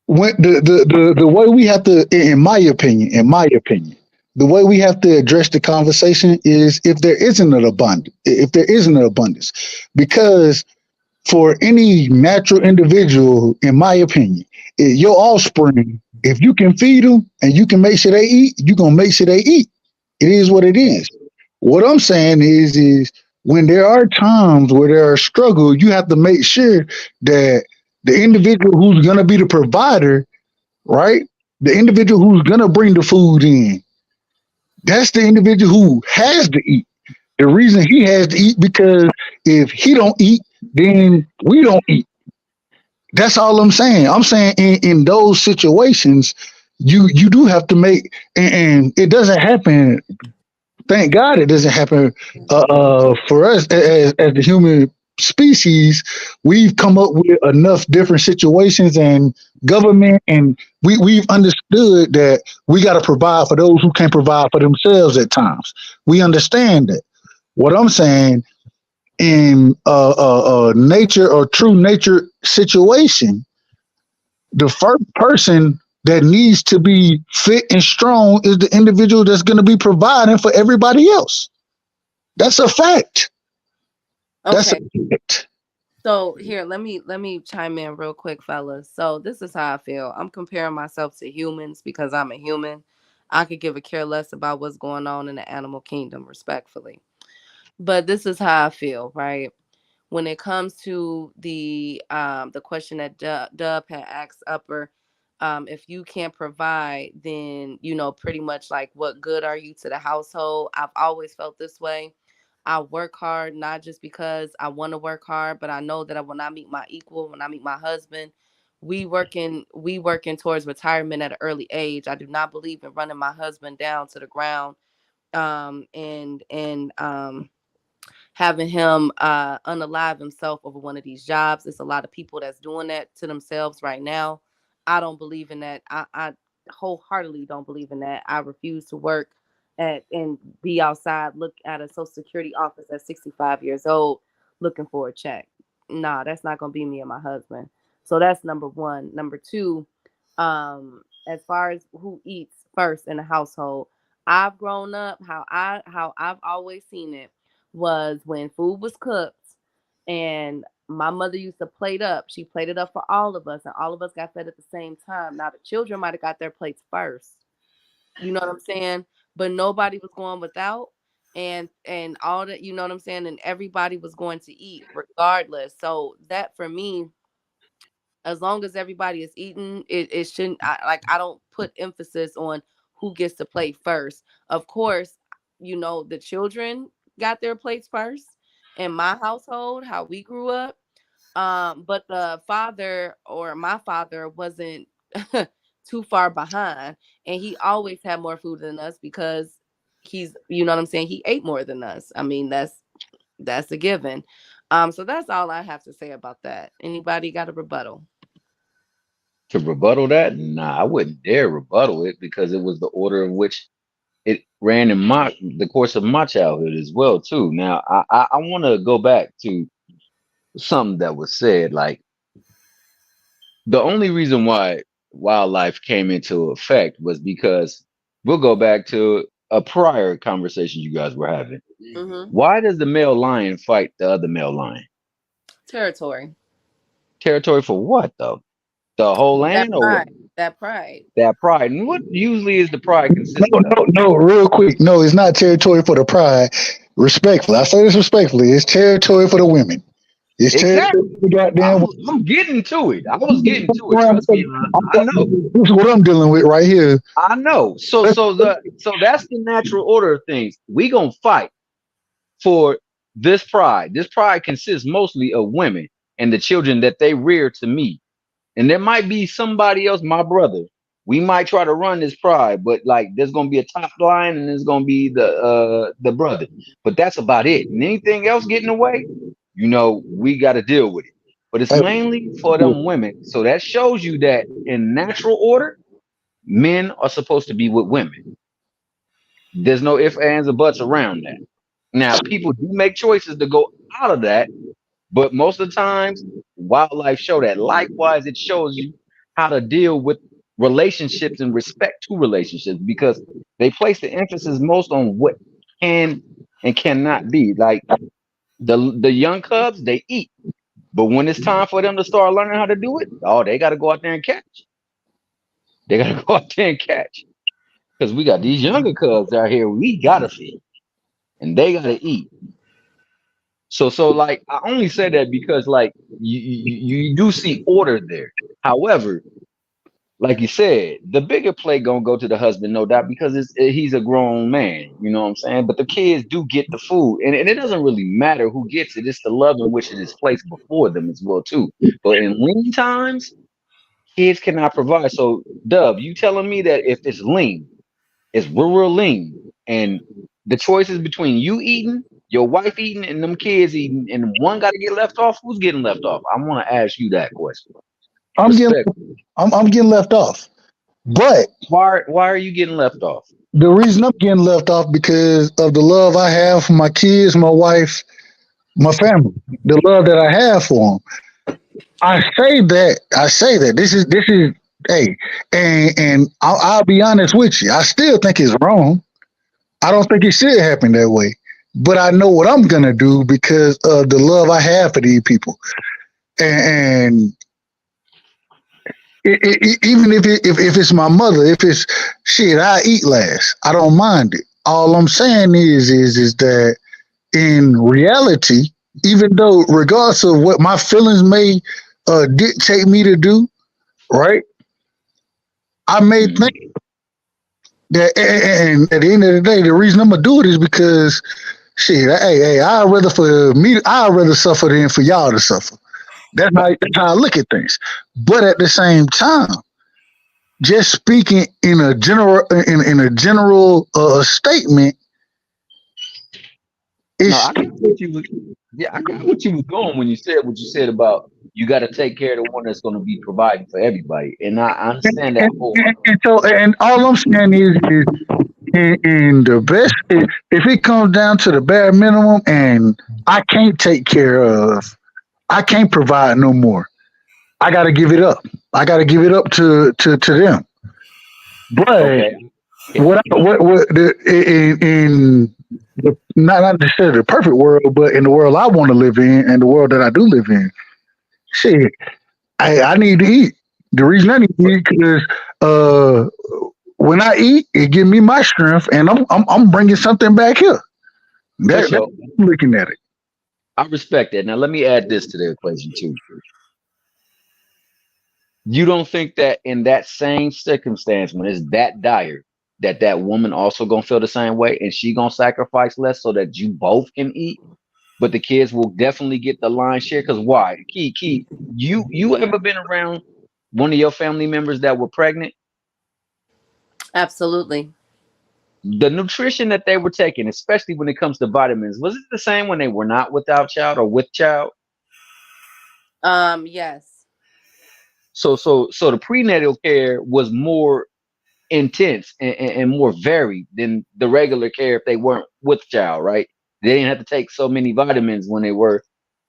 S4: When the way we have to, in my opinion, the way we have to address the conversation is if there isn't an abundance, because for any natural individual, in my opinion, your offspring, if you can feed them and you can make sure they eat, you're gonna make sure they eat. It is what it is. What I'm saying is when there are times where there are struggles, you have to make sure that the individual who's gonna be the provider, right? The individual who's gonna bring the food in, that's the individual who has to eat. The reason he has to eat because if he don't eat, then we don't eat. That's all I'm saying. I'm saying in those situations, you do have to make, and it doesn't happen. Thank God it doesn't happen for us as the human species. We've come up with enough different situations and government, and we've understood that we got to provide for those who can't provide for themselves at times. We understand that. What I'm saying, in nature or true nature situation, the first person that needs to be fit and strong is the individual that's going to be providing for everybody else. That's a fact.
S3: Okay.
S4: That's a fact.
S3: So here, let me chime in real quick, fellas. So this is how I feel. I'm comparing myself to humans because I'm a human. I could give a care less about what's going on in the animal kingdom, respectfully. But this is how I feel, right? When it comes to the question that Dub had asked Upper, if you can't provide, then pretty much like what good are you to the household? I've always felt this way. I work hard not just because I want to work hard, but I know that when I meet my equal, when I meet my husband, we working towards retirement at an early age. I do not believe in running my husband down to the ground, and having him unalive himself over one of these jobs. It's a lot of people that's doing that to themselves right now. I don't believe in that. I wholeheartedly don't believe in that. I refuse to work at and be outside, look at a social security office at 65 years old looking for a check. Nah, that's not gonna be me and my husband. So that's number one. Number two, as far as who eats first in the household, I've grown up how I've always seen it was when food was cooked and my mother used to plate up. She plated up for all of us, and all of us got fed at the same time. Now the children might have got their plates first. You know what I'm saying? But nobody was going without, and all that. You know what I'm saying? And everybody was going to eat regardless. So that for me, as long as everybody is eating, it shouldn't. I don't put emphasis on who gets to play first. Of course, the children got their plates first in my household, how we grew up. But the father or my father wasn't too far behind, and he always had more food than us because he's, you know what I'm saying, he ate more than us. I mean, that's a given. So that's all I have to say about that. Anybody got a rebuttal?
S5: To rebuttal that, nah, I wouldn't dare rebuttal it because it was the order in which it ran in the course of my childhood as well too. Now, I want to go back to something that was said. Like the only reason why wildlife came into effect was because we'll go back to a prior conversation you guys were having.
S3: Mm-hmm.
S5: Why does the male lion fight the other male lion?
S3: Territory.
S5: Territory for what though? The whole land or what?
S3: That pride.
S5: That pride. And what usually is the pride consist
S4: No,
S5: of?
S4: no, real quick. No, it's not territory for the pride. Respectfully, I say this respectfully. It's territory for the women. It's
S5: Exactly.
S4: territory for the goddamn.
S5: I'm getting to it. I was getting to it. Trust me. I know.
S4: This is what I'm dealing with right here.
S5: I know. So that's the natural order of things. We gonna fight for this pride. This pride consists mostly of women and the children that they rear to me. And there might be somebody else, my brother. We might try to run this pride, but like there's gonna be a top line and there's gonna be the brother. But that's about it. And anything else getting away, we got to deal with it. But it's mainly for them women. So that shows you that in natural order, men are supposed to be with women. There's no ifs, ands, or buts around that. Now, people do make choices to go out of that, but most of the times, wildlife show that. Likewise, it shows you how to deal with relationships and respect to relationships because they place the emphasis most on what can and cannot be. Like the young cubs, they eat. But when it's time for them to start learning how to do it, they got to go out there and catch. They got to go out there and catch. Because we got these younger cubs out here we got to feed. And they got to eat. So like, I only say that because, like, you do see order there. However, like you said, the bigger play gonna go to the husband, no doubt, because he's a grown man. You know what I'm saying? But the kids do get the food, and it doesn't really matter who gets it. It's the love in which it is placed before them as well too. But in lean times, kids cannot provide. So, Dub, you telling me that if it's lean, it's real lean, and the choice is between you eating, your wife eating, and them kids eating, and one got to get left off, who's getting left off? I want to ask you that question.
S4: I'm getting left off. But
S5: why are you getting left off?
S4: The reason I'm getting left off because of the love I have for my kids, my wife, my family, the love that I have for them. I say that this is hey, and I'll be honest with you. I still think it's wrong. I don't think it should happen that way. But I know what I'm gonna do because of the love I have for these people. and even if it's my mother, if it's shit, I eat last. I don't mind it. All I'm saying is that in reality, even though regardless of what my feelings may dictate me to do, right? I may
S5: Mhm.
S4: think that, and at the end of the day, the reason I'm gonna do it is because shit. Hey, I'd rather suffer than for y'all to suffer. That's how I look at things. But at the same time, just speaking in a general statement,
S5: No,
S4: it's
S5: I got what you was. Yeah, I got what you was going when you said what you said about you got to take care of the one that's going to be providing for everybody, and I understand that
S4: and,
S5: whole.
S4: and all I'm saying is in the best if it comes down to the bare minimum and I can't take care of, I can't provide no more. I got to give it up. I got to give it up to them. But
S5: Okay,
S4: what in the not necessarily the perfect world, but in the world I want to live in and the world that I do live in, shit, I need to eat. The reason I need to eat because uh, when I eat, it gives me my strength, and I'm bringing something back here.
S5: for
S4: That's
S5: sure.
S4: looking at it.
S5: I respect that. Now let me add this to the equation too. You don't think that in that same circumstance, when it's that dire, that that woman also gonna feel the same way, and she gonna sacrifice less so that you both can eat, but the kids will definitely get the lion's share. Because why? Key, you ever been around one of your family members that were pregnant?
S3: Absolutely.
S5: The nutrition that they were taking, especially when it comes to vitamins, was it the same when they were not without child or with child?
S3: Yes.
S5: So the prenatal care was more intense and more varied than the regular care if they weren't with child, right? They didn't have to take so many vitamins when they were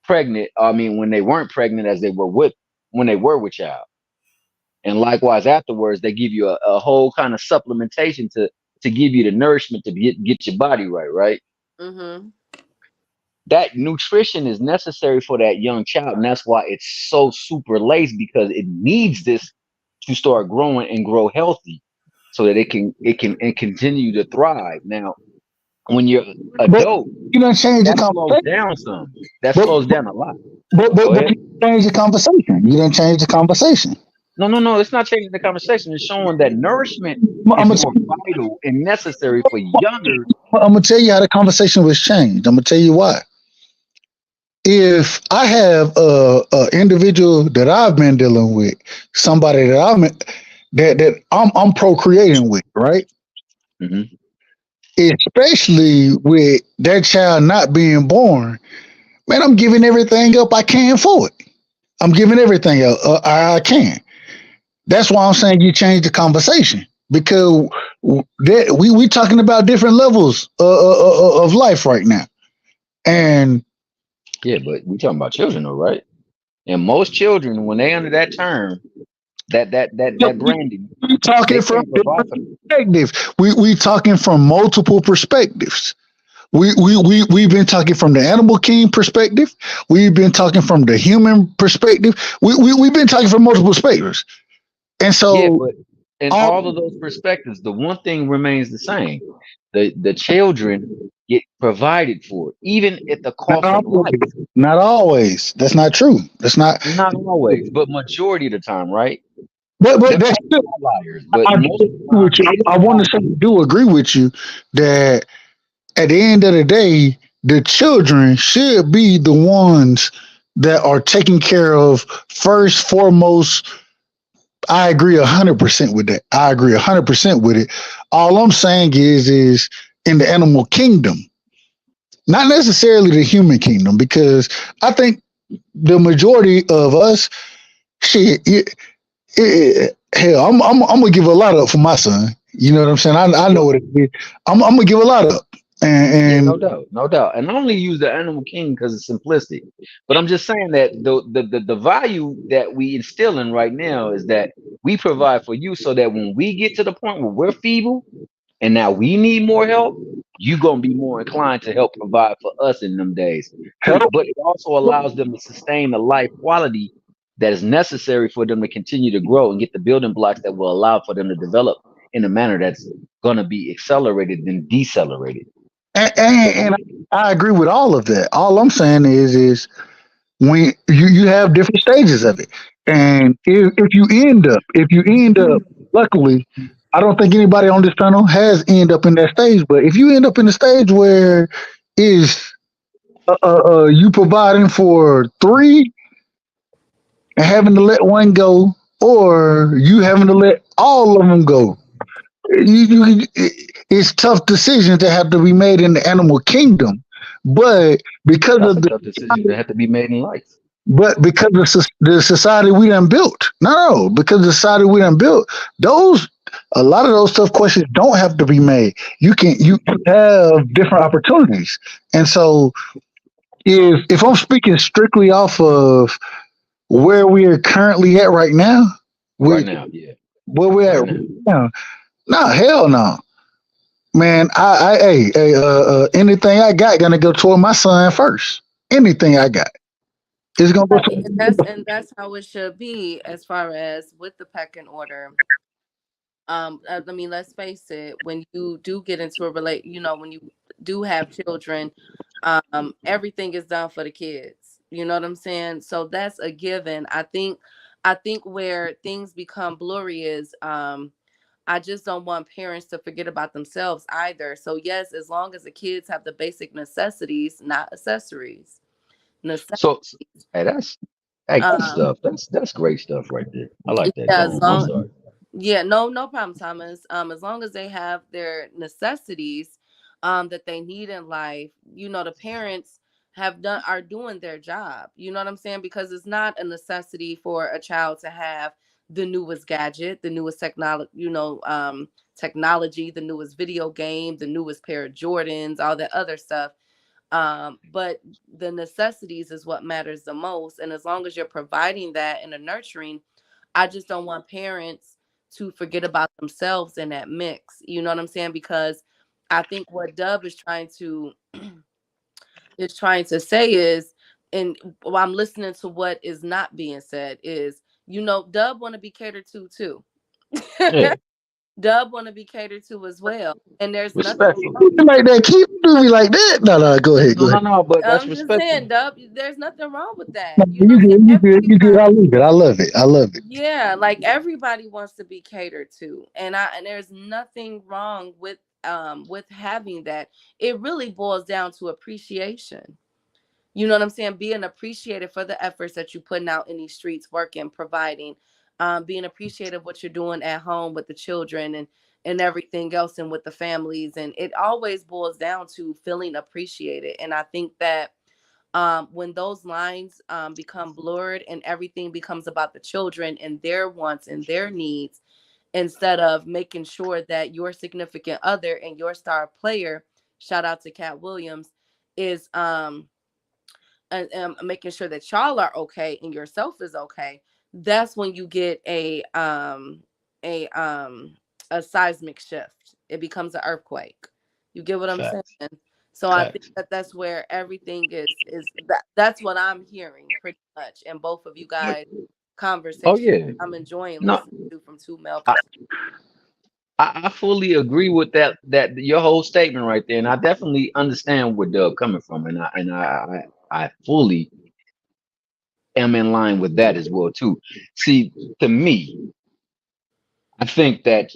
S5: pregnant. I mean, when they weren't pregnant as they were with when they were with child. And likewise afterwards, they give you a whole kind of supplementation to give you the nourishment to get your body right, right?
S3: Mm-hmm.
S5: That nutrition is necessary for that young child, and that's why it's so super laced because it needs this to start growing and grow healthy so that it continue to thrive. Now, when you're
S4: But
S5: adult,
S4: you don't change the
S5: that slows
S4: conversation.
S5: down some. That
S4: But
S5: slows down a lot. Go
S4: but
S5: ahead.
S4: you change the conversation. You don't change the conversation.
S5: No. It's not changing the conversation. It's showing that nourishment
S4: I'm
S5: is
S4: gonna
S5: more vital and necessary for younger.
S4: I'm gonna tell you how the conversation was changed. I'm gonna tell you why. If I have a individual that I've been dealing with, somebody that I'm procreating with, right?
S5: Mhm.
S4: Especially with that child not being born, man, I'm giving everything up I can for it. I'm giving everything up I can. That's why I'm saying you change the conversation because we talking about different levels of life right now, and
S5: Yeah, but we're talking about children, though, right? And most children, when they under that term, that branding,
S4: we
S5: they
S4: talking from
S5: can't provide
S4: different
S5: for them.
S4: perspectives. We talking from multiple perspectives. We've been talking from the animal king perspective. We've been talking from the human perspective. We've been talking from multiple perspectives, and
S5: Yeah,
S4: so
S5: but in
S4: all
S5: all of those perspectives, the one thing remains the same. The children get provided for, even at the
S4: not
S5: cost of
S4: always,
S5: life.
S4: not always. That's not true. That's not.
S5: Not always, but majority of the time, right?
S4: But
S5: There
S4: that's
S5: are outliers, but
S4: I
S5: most
S4: do
S5: of the
S4: agree
S5: time
S4: with you.
S5: it is
S4: I
S5: the
S4: want to say I do agree with you that at the end of the day, the children should be the ones that are taken care of first, foremost. I agree 100% with that. I agree 100% with it. All I'm saying is in the animal kingdom, not necessarily the human kingdom, because I think the majority of us, shit, hell, I'm gonna give a lot up for my son. You know what I'm saying? I know what it is. I'm gonna give a lot up,
S5: Yeah,
S4: and
S5: no doubt, no doubt. And I only use the animal king because it's simplistic. But I'm just saying that the value that we instilling right now is that we provide for you so that when we get to the point where we're feeble, and now we need more help, you're gonna be more inclined to help provide for us in them days.
S4: Help.
S5: But it also allows them to sustain the life quality that is necessary for them to continue to grow and get the building blocks that will allow for them to develop in a manner that's gonna be accelerated and decelerated.
S4: And I agree with all of that. All I'm saying is when you have different stages of it, and if you end up, luckily, I don't think anybody on this panel has end up in that stage. But if you end up in the stage where is you providing for three and having to let one go, or you having to let all of them go, it's tough decisions that have to be made in the animal kingdom. But because
S5: That's
S4: of
S5: a
S4: the
S5: tough decision that had to be made in life.
S4: but because of the society we done built, no, because the society we done built, those a lot of those tough questions don't have to be made. You have different opportunities, and so if I'm speaking strictly off of where we are currently at right now,
S5: Right
S4: with
S5: now, yeah.
S4: where we're at
S5: Right
S4: right
S5: now.
S4: now, no, hell no, man. Anything I got gonna go toward my son first. Anything I got is gonna go
S3: Right.
S4: toward.
S3: And that's how it should be as far as with the pecking order. I mean, let's face it, when you do get into a when you do have children, everything is done for the kids. You know what I'm saying? So that's a given. I think where things become blurry is I just don't want parents to forget about themselves either. So yes, as long as the kids have the basic necessities, not accessories.
S5: So, hey, good
S3: Um,
S5: stuff. That's great stuff right there. I like that.
S3: yeah,
S5: Go
S3: as
S5: on. I'm
S3: long
S5: sorry.
S3: yeah, no problem, Thomas. As long as they have their necessities, that they need in life, the parents are doing their job. You know what I'm saying? Because it's not a necessity for a child to have the newest gadget, the newest technology, the newest video game, the newest pair of Jordans, all that other stuff. But the necessities is what matters the most. And as long as you're providing that and a nurturing, I just don't want parents to forget about themselves in that mix. You know what I'm saying? Because I think what Dub is trying to say is, and while I'm listening to what is not being said is, Dub want to be catered to too.
S5: Yeah,
S3: Dub want to be catered to as well. And there's nothing
S5: respectfully.
S3: wrong.
S4: Like that. Keep doing me like that. No, go ahead,
S5: No,
S4: go
S5: no,
S4: ahead.
S5: no. But that's
S3: I'm just saying,
S5: respectable.
S3: Dub, there's nothing wrong with
S4: No,
S3: that. You know
S4: you
S3: what I'm saying?
S4: good, you good. I love it. I love it. I love it.
S3: Yeah, like everybody wants to be catered to. And there's nothing wrong with having that. It really boils down to appreciation. You know what I'm saying? Being appreciated for the efforts that you're putting out in these streets, working, providing, being appreciated what you're doing at home with the children and everything else and with the families. And it always boils down to feeling appreciated. And I think that when those lines become blurred and everything becomes about the children and their wants and their needs, instead of making sure that your significant other and your star player, shout out to Cat Williams, is making sure that y'all are okay and yourself is okay, that's when you get a a seismic shift. It becomes an earthquake. You get what I'm saying?
S5: Facts.
S3: So I think
S5: Facts.
S3: that that's where everything that's what I'm hearing pretty much. And both of you guys
S5: Oh
S3: conversation
S5: yeah.
S3: I'm enjoying
S5: No,
S3: listening to from two male
S5: I,
S3: perspectives.
S5: I fully agree with that your whole statement right there, and I definitely understand where Doug coming from, and I fully am in line with that as well too. See, to me, I think that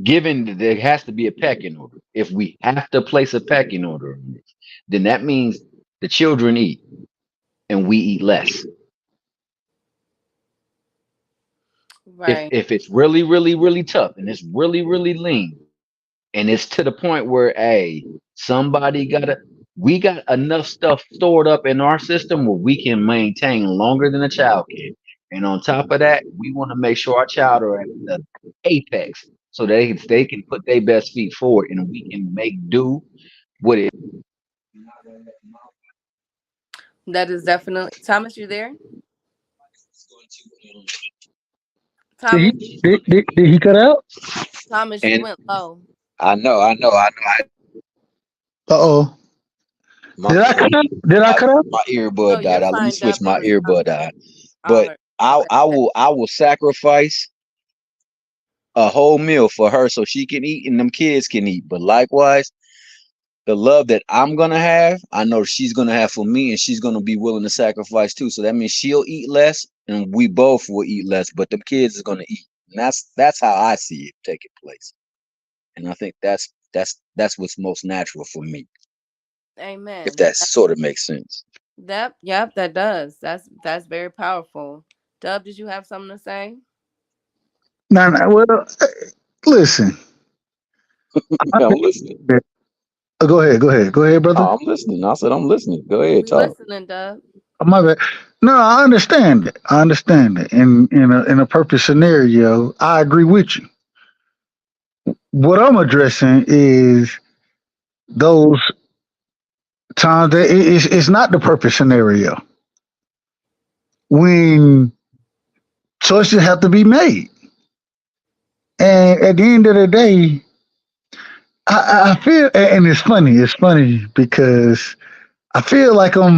S5: given that there has to be a pecking order, if we have to place a pecking order on this, then that means the children eat and we eat less. If
S3: Right.
S5: if it's really, really, really tough and it's really, really lean, and it's to the point where somebody we got enough stuff stored up in our system where we can maintain longer than a child can. And on top of that, we want to make sure our child are at the apex so they can put their best feet forward and we can make do with it.
S3: That is definitely Thomas, you there?
S4: Did
S3: Thomas?
S4: did he cut out?
S3: Thomas, you
S5: And
S3: went low.
S5: I know, I know, I know.
S4: Uh-oh.
S5: My
S4: Did I cut
S5: phone,
S4: up? Did I
S5: my,
S4: cut up?
S5: my
S3: No,
S5: earbud died
S3: you're
S5: out. Let me
S3: fine,
S5: switch
S3: Deb. It
S5: my
S3: was
S5: earbud out.
S3: I
S5: But
S3: heard. Okay.
S5: I will sacrifice a whole meal for her so she can eat and them kids can eat. But likewise, the love that I'm gonna have, I know she's gonna have for me, and she's gonna be willing to sacrifice too. So that means she'll eat less, and we both will eat less. But the kids is gonna eat, and that's how I see it taking place. And I think that's what's most natural for me, if
S3: Amen.
S5: that sort of makes sense.
S3: Yep, that does. That's very powerful. Dub, did you have something to say?
S4: No, no. Well, listen.
S5: I'm listening.
S4: Go ahead. Go ahead. Go ahead, brother.
S5: Oh, I'm listening. I said I'm listening. Go ahead,
S3: We
S5: talk.
S3: listening, Dub.
S4: Oh, my bad. No, I understand it. I understand it. In a perfect scenario, I agree with you. What I'm addressing is those times that it's not the perfect scenario when choices have to be made. And at the end of the day, I feel, and it's funny. It's funny because I feel like Oh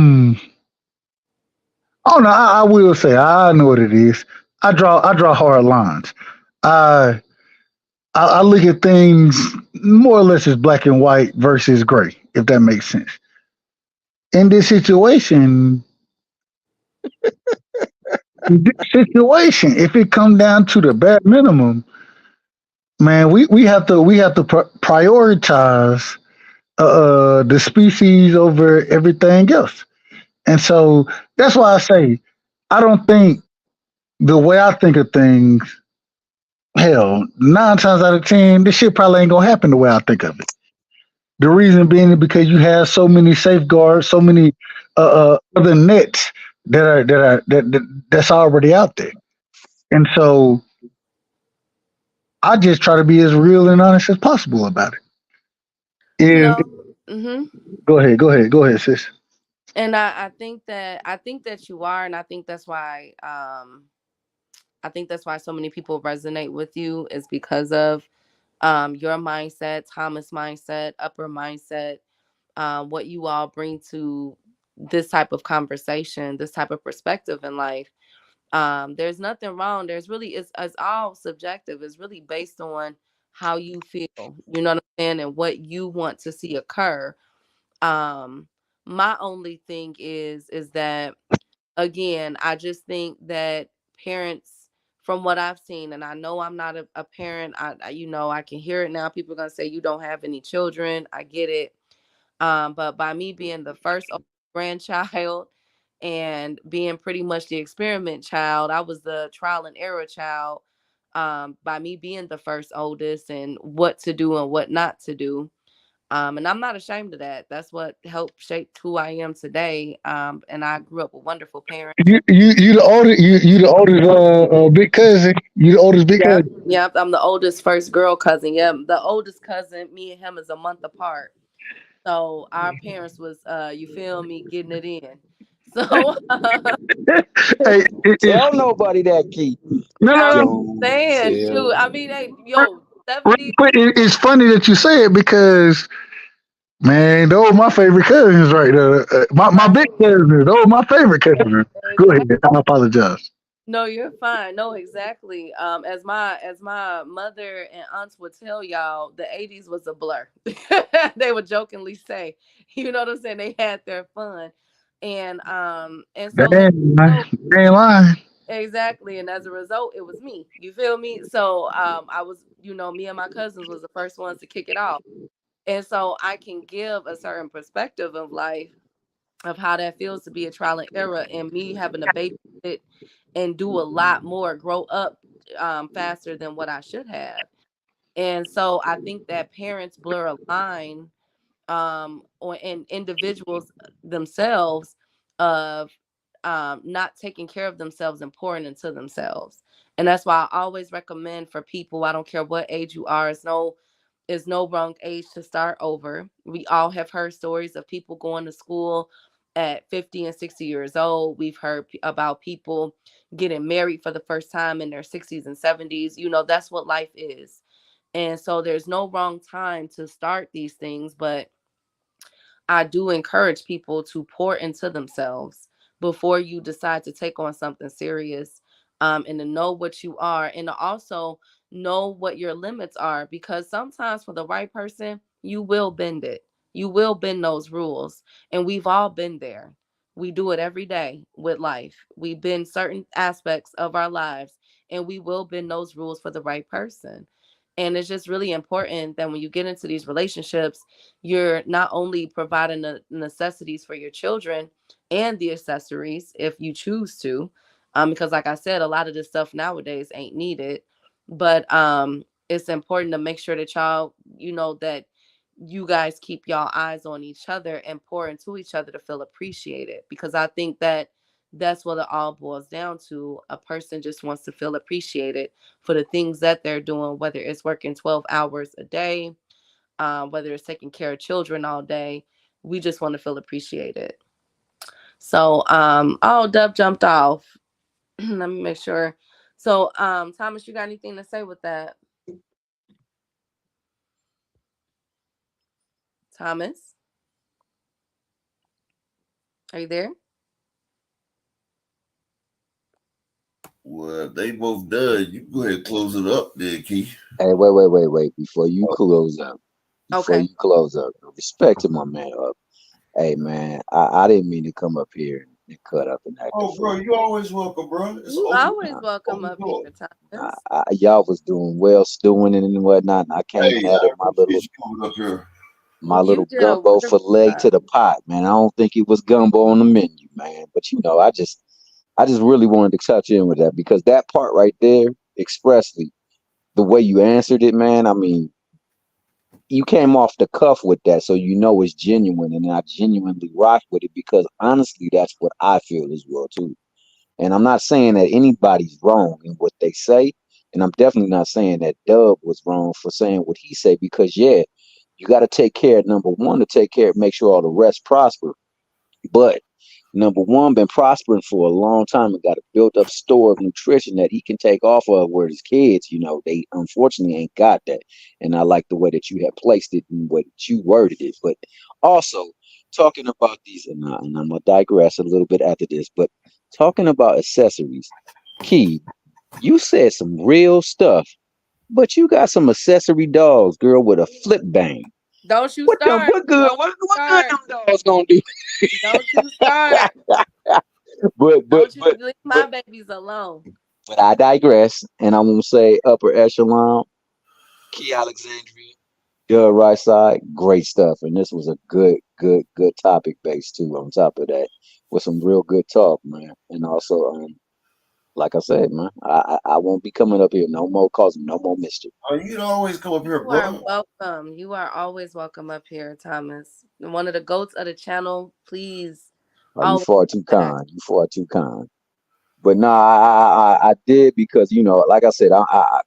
S4: no, I will say I know what it is. I draw hard lines. I I look at things more or less as black and white versus gray, if that makes sense. In this situation, if it come down to the bare minimum, man, we have to prioritize the species over everything else. And so that's why I say I don't think the way I think of things. Hell, 9 times out of 10, this shit probably ain't gonna happen the way I think of it. The reason being is because you have so many safeguards, so many other nets that's already out there, and so I just try to be as real and honest as possible about it. If
S3: No. Mm-hmm.
S4: go ahead, sis.
S3: And I think that you are, and I think that's why so many people resonate with you is because of your mindset, Thomas mindset, upper mindset, what you all bring to this type of conversation, this type of perspective in life. There's nothing wrong. It's all subjective. It's really based on how you feel. You know what I'm saying, and what you want to see occur. Um, my only thing is that, again, I just think that parents, from what I've seen, and I know I'm not a parent. I can hear it now. People are gonna say you don't have any children. I get it. But by me being the first grandchild and being pretty much the experiment child, I was the trial and error child. By me being the first oldest and what to do and what not to do. And I'm not ashamed of that. That's what helped shape who I am today. And I grew up with wonderful parents.
S4: You the oldest big cousin. You the oldest big
S3: Yep,
S4: cousin.
S3: yep. I'm the oldest first girl cousin. Yep, the oldest cousin. Me and him is a month apart. So our parents was, you feel me, getting it in. So
S4: Hey,
S5: Tell nobody that, Key.
S4: no.
S3: I'm
S5: Don't
S3: saying, shoot.
S5: tell.
S3: I mean, hey,
S4: Real
S3: yo, 70.
S4: quick, it's funny that you say it because man, those my favorite cousins right there. My big cousins, those my favorite cousins. Go ahead. I apologize.
S3: No, you're fine. No, exactly. As my mother and aunts would tell y'all, the '80s was a blur. They would jokingly say, you know what I'm saying? They had their fun, and so as
S4: Damn,
S3: a
S4: man.
S3: result,
S4: They ain't lying.
S3: exactly, and as a result, it was me. You feel me? So I was, me and my cousins was the first ones to kick it off, and so I can give a certain perspective of life of how that feels to be a trial and error, and me having to babysit and do a lot more, grow up faster than what I should have. And so I think that parents blur a line, or and individuals themselves, of not taking care of themselves and pouring into themselves. And that's why I always recommend for people, I don't care what age you are, it's no wrong age to start over. We all have heard stories of people going to school at 50 and 60 years old. We've heard about people getting married for the first time in their 60s and 70s. That's what life is. And so there's no wrong time to start these things, but I do encourage people to pour into themselves before you decide to take on something serious, and to know what you are, and to also know what your limits are, because sometimes for the right person, you will bend it. You will bend those rules. And we've all been there. We do it every day with life. We bend certain aspects of our lives, and we will bend those rules for the right person. And it's just really important that when you get into these relationships, you're not only providing the necessities for your children and the accessories if you choose to, because like I said, a lot of this stuff nowadays ain't needed, but it's important to make sure that y'all, that you guys keep y'all eyes on each other and pour into each other to feel appreciated, because I think that that's what it all boils down to. A person just wants to feel appreciated for the things that they're doing, whether it's working 12 hours a day, whether it's taking care of children all day. We just want to feel appreciated. So, oh, Dub jumped off. Let me make sure. So, Thomas, you got anything to say with that? Thomas, are you there?
S2: Well, they both done. You go ahead and close it up there, Keith.
S6: Hey, wait. Before you close up,
S3: Okay.
S6: respect to my man up. Hey, man, I didn't mean to come up here and cut up and act a
S2: Oh, bro,
S6: fool.
S2: you always welcome, bro. It's
S3: You
S2: open.
S3: always welcome
S2: Open
S3: up
S2: door.
S3: here, Thomas.
S6: Y'all was doing well stewing and whatnot, and I came and
S2: Hey, I
S6: added
S2: appreciate you coming up here.
S6: my
S3: You
S6: little
S3: did a
S6: gumbo
S3: wonderful
S6: fillet to
S3: job.
S6: the pot, man. I don't think it was gumbo on the menu, man. But I just really wanted to touch in with that because that part right there, expressly, the way you answered it, man. I mean, you came off the cuff with that, so you know it's genuine, and I genuinely rock with it because honestly, that's what I feel as well too. And I'm not saying that anybody's wrong in what they say, and I'm definitely not saying that Dub was wrong for saying what he said because yeah, you got to take care. Number one, to take care, make sure all the rest prosper. But number one, been prospering for a long time and got a built up store of nutrition that he can take off of where his kids, they unfortunately ain't got that. And I like the way that you have placed it and what you worded it. But also talking about these, and I'm gonna digress a little bit after this, but talking about accessories, Key, you said some real stuff, but you got some accessory dogs, girl, with a flip bang.
S3: Don't you
S6: What them?
S3: start.
S6: What good?
S3: Don't
S6: What good
S3: start.
S6: them dogs gonna do?
S3: Don't you start.
S6: But
S3: Don't you leave
S6: but
S3: my babies alone.
S6: But I digress, and I'm gonna say upper echelon, Key Alexandria, Doug Right Side, great stuff. And this was a good topic base too. On top of that, with some real good talk, man. And also, like I said, man, I won't be coming up here no more, causing no more mischief.
S2: Oh, you can always come up here,
S3: You are
S2: bro.
S3: welcome. You are always welcome up here, Thomas. One of the goats of the channel. Please,
S6: Oh, you
S3: always
S6: far too
S3: come back.
S6: kind. You far too kind. But no, I did because like I said,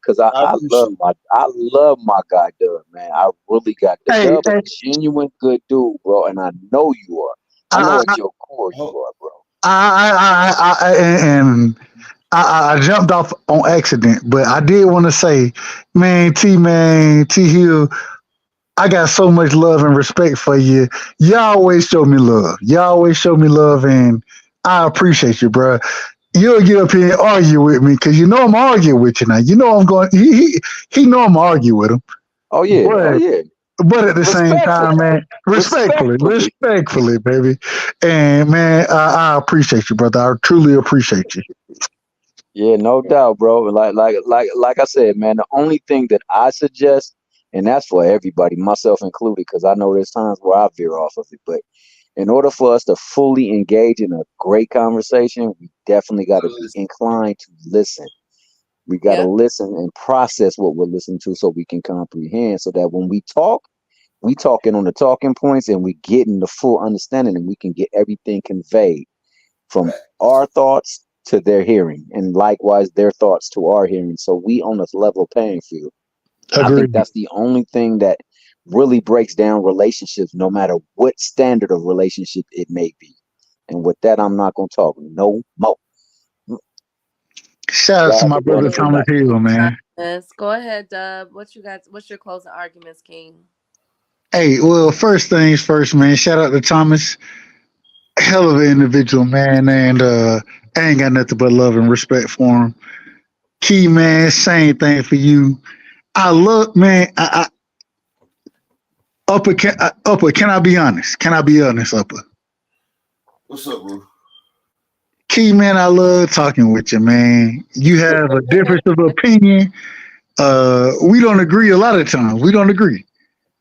S6: because
S2: I appreciate it.
S6: I love my guy Dub, man. I really got the
S4: Hey,
S6: Dub, a
S4: hey,
S6: genuine good dude, bro, and I know you are. I know
S4: I,
S6: at your core you
S2: Oh,
S6: are, bro.
S4: and I jumped off on accident, but I did want to say, man, T Hill, I got so much love and respect for you. You always show me love. You always show me love, and I appreciate you, bro. You'll get up here and argue with me because you know I'm arguing with you now. You know I'm going. He know I'm arguing with him,
S6: Oh
S4: but
S6: yeah,
S4: but at the same time,
S6: respectfully,
S4: man,
S6: respectfully.
S4: respectfully, baby, and man, I appreciate you, brother. I truly appreciate you.
S6: Yeah, no doubt, bro. Like I said, man, the only thing that I suggest, and that's for everybody, myself included, because I know there's times where I veer off of it, but in order for us to fully engage in a great conversation, we definitely got to be
S2: listen.
S6: inclined to listen. We got to
S3: Yep.
S6: listen and process what we're listening to so we can comprehend so that when we talking on the talking points and we getting the full understanding and we can get everything conveyed from our thoughts to their hearing and likewise their thoughts to our hearing. So we on a level playing field. And I think
S4: Agreed.
S6: that's the only thing that really breaks down relationships, no matter what standard of relationship it may be. And with that, I'm not going to talk no more.
S4: Shout out to my brother Thomas Hill, man.
S3: Yes, go ahead, Dub. What's your closing arguments, King?
S4: Hey, well, first things first, man. Shout out to Thomas. Hell of an individual, man, and I ain't got nothing but love and respect for him. Key, man, same thing for you. I love, man. Upper, can I be honest? Can I be honest, Upper?
S2: What's up, bro?
S4: Key, man, I love talking with you, man. You have a difference of opinion. We don't agree a lot of times. We don't agree.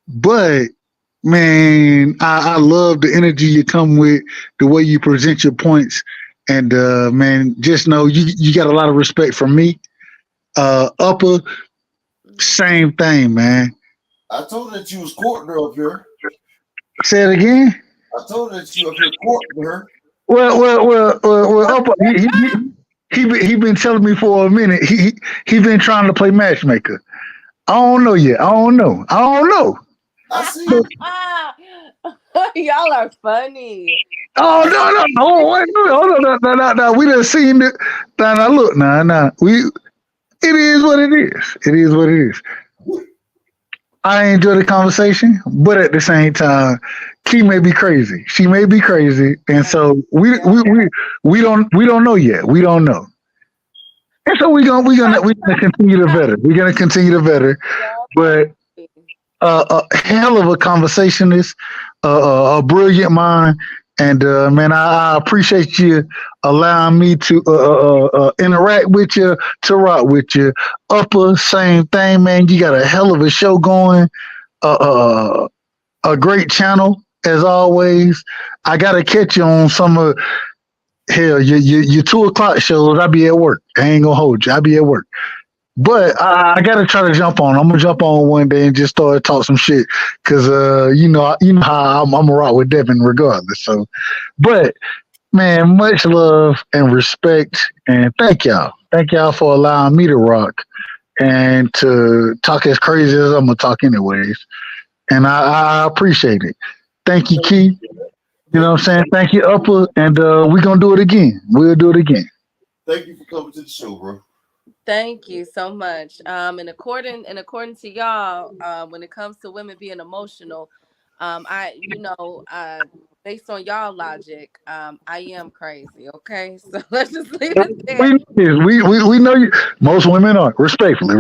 S4: But, man, I love the energy you come with, the way you present your points. And, man, just know you got a lot of respect from me. Upper, same thing, man.
S2: I told her that you was courting her up here.
S4: Say it again?
S2: I told her that you up here courting her.
S4: Well, Upper, he been telling me for a minute. He been trying to play matchmaker. I don't know yet. I don't know.
S2: I see.
S3: Y'all are funny.
S4: Oh no! Wait, no. We done seen it. Now look, it is what it is. It is what it is. I enjoy the conversation, but at the same time, Key may be crazy. She may be crazy, and so we don't know yet. We don't know, and so we're gonna continue to better. We're gonna continue to better, but a hell of a conversationist, a brilliant mind, and man, I appreciate you allowing me to interact with you, to rock with you. Upper, same thing, man. You got a hell of a show going, a great channel as always. I gotta catch you on some of your 2:00 shows. I be at work. I ain't gonna hold you. I be at work. But I gotta try to jump on. I'm gonna jump on one day and just start talk some shit, cause you know how I'm gonna rock with Devin regardless. So, but man, much love and respect, and thank y'all for allowing me to rock and to talk as crazy as I'm gonna talk anyways. And I appreciate it. Thank you, Key. You know what I'm saying? Thank you, Upper, and we're gonna do it again. We'll do it again.
S2: Thank you for coming to the show, bro.
S3: Thank you so much. In according to y'all, when it comes to women being emotional, based on y'all logic, I am crazy. Okay, so let's just leave it there.
S4: We know you. Most women are respectfully.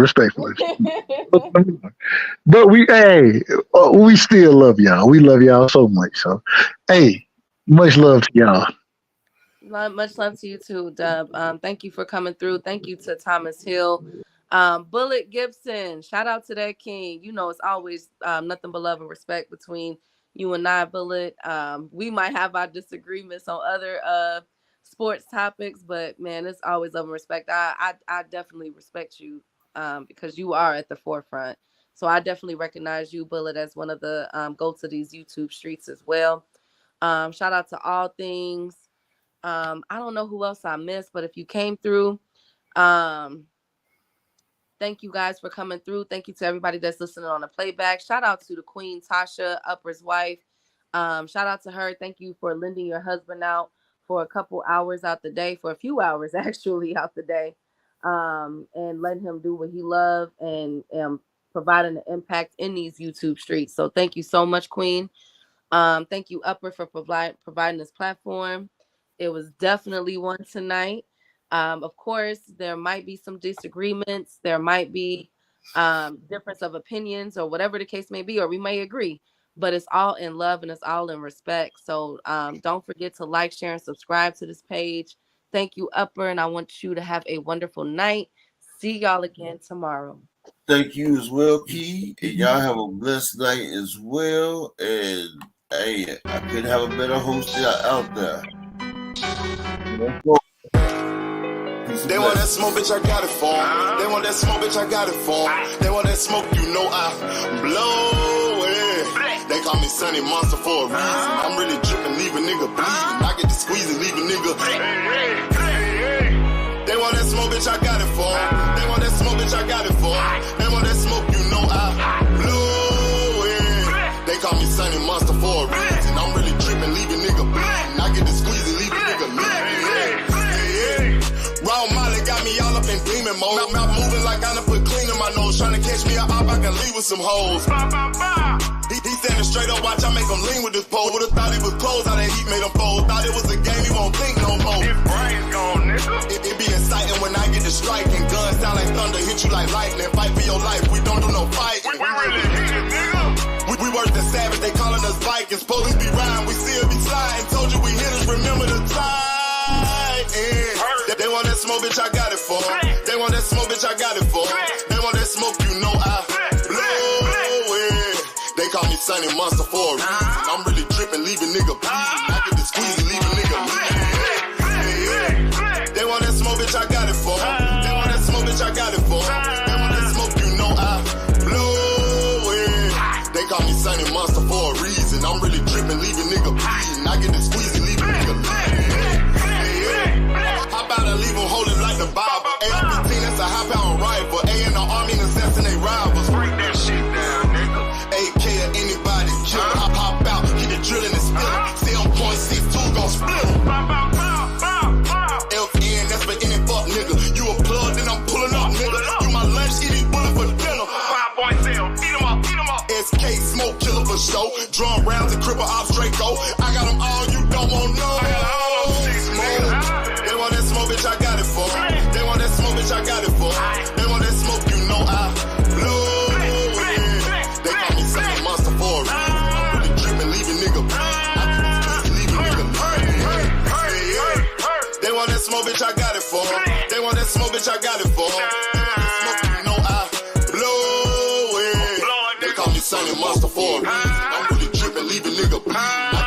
S4: But we still love y'all. We love y'all so much. So, hey, much love to y'all.
S3: Much love to you too, Dub. Thank you for coming through. Thank you to Thomas Hill. Bullet Gibson, shout out to that king. You know, it's always nothing but love and respect between you and I, Bullet. We might have our disagreements on other sports topics, but man, it's always love and respect. I definitely respect you because you are at the forefront. So I definitely recognize you, Bullet, as one of the go to these YouTube streets as well. Shout out to All Things. I don't know who else I missed, but if you came through, thank you guys for coming through. Thank you to everybody that's listening on the playback. Shout out to the Queen, Tasha, Upper's wife. Shout out to her. Thank you for lending your husband out for a couple hours out the day, for a few hours actually out the day, and letting him do what he loves and providing an impact in these YouTube streets. So thank you so much, Queen. Thank you, Upper, for providing this platform. It was definitely one tonight. Of course, there might be some disagreements. There might be difference of opinions or whatever the case may be, or we may agree, but it's all in love and it's all in respect. So don't forget to like, share, and subscribe to this page. Thank you, Upper, and I want you to have a wonderful night. See y'all again tomorrow.
S2: Thank you as well, Key. And y'all have a blessed night as well. And hey, I couldn't have a better host out there.
S1: They want that smoke, bitch, I got it for 'em. They want that smoke, bitch, I got it for 'em. They want that smoke, you know I blow it. They call me Sunny Monster for a reason. I'm really dripping, leave a nigga bleeding. I get to squeeze and leave a nigga. They want that smoke, bitch, I got it for 'em. They want that smoke, bitch, I got it for 'em. They want that smoke, you know I blow it. They call me Sunny Monster for a reason. I'm really dripping, leave a nigga bleeding. I get to squeeze and leave a nigga bleeding. Raw Molly got me all up demon mode. Mouth moving like I done put clean in my nose. Trying to catch me a op, I can leave with some hoes. He standing straight up, watch I make him lean with this pole. Would've thought he was closed, how that heat made him fold. Thought it was a game, he won't think no more. His brain's gone, nigga. It be exciting when I get to striking. Guns sound like thunder, hit you like lightning. Fight for your life, we don't do no fighting. We really hit it, nigga. We worse than savage, they calling us Vikings. Police be riding, we still be sliding. Told you we hit us, remember the time. They want that smoke, bitch, I got it for 'em. They want that smoke, bitch, I got it for 'em. They want that smoke, you know I blow it. They call me Sunny Monster for a reason. I'm really tripping, leaving nigga bleeding. I get the squeezy, leaving nigga bleeding. They want that smoke, bitch, I got it for 'em. They want that smoke, bitch, I got it for 'em. They want that smoke, you know I blow it. They call me Sunny Monster for a reason. I'm really tripping, leaving nigga bleeding. I get the squeezy, leaving nigga bleeding. How about I leave them holding like the Bible? AR-15, that's a high-power rifle. A in the army and assassinate rivals. Break that shit down, nigga. AK or anybody kill. Hop out, keep it drilling and spilling. 7.62 gon' split 'em. FN, that's for any fuck nigga. You a plug, then I'm pulling up, nigga. You my lunch, eating bullet for dinner. 5.0, eat 'em up, eat 'em up. SK, smoke killer for show. Drum rounds and cripple ops, Draco. I got them all, you don't want no. They want that smoke, bitch, I got it for 'em. They want that smoke, bitch, I got it for 'em. They want that smoke, you know I blow it. They call me Sunny Monster for a reason. I'm really tripping, leaving nigga bleeding. I keep leaving nigga bleeding. They want that smoke, bitch, I got it for 'em. They want that smoke, bitch, I got it for 'em. They want that smoke, you know I blow it. They call me Sunny Monster for a reason. I'm really tripping, leaving nigga bleeding.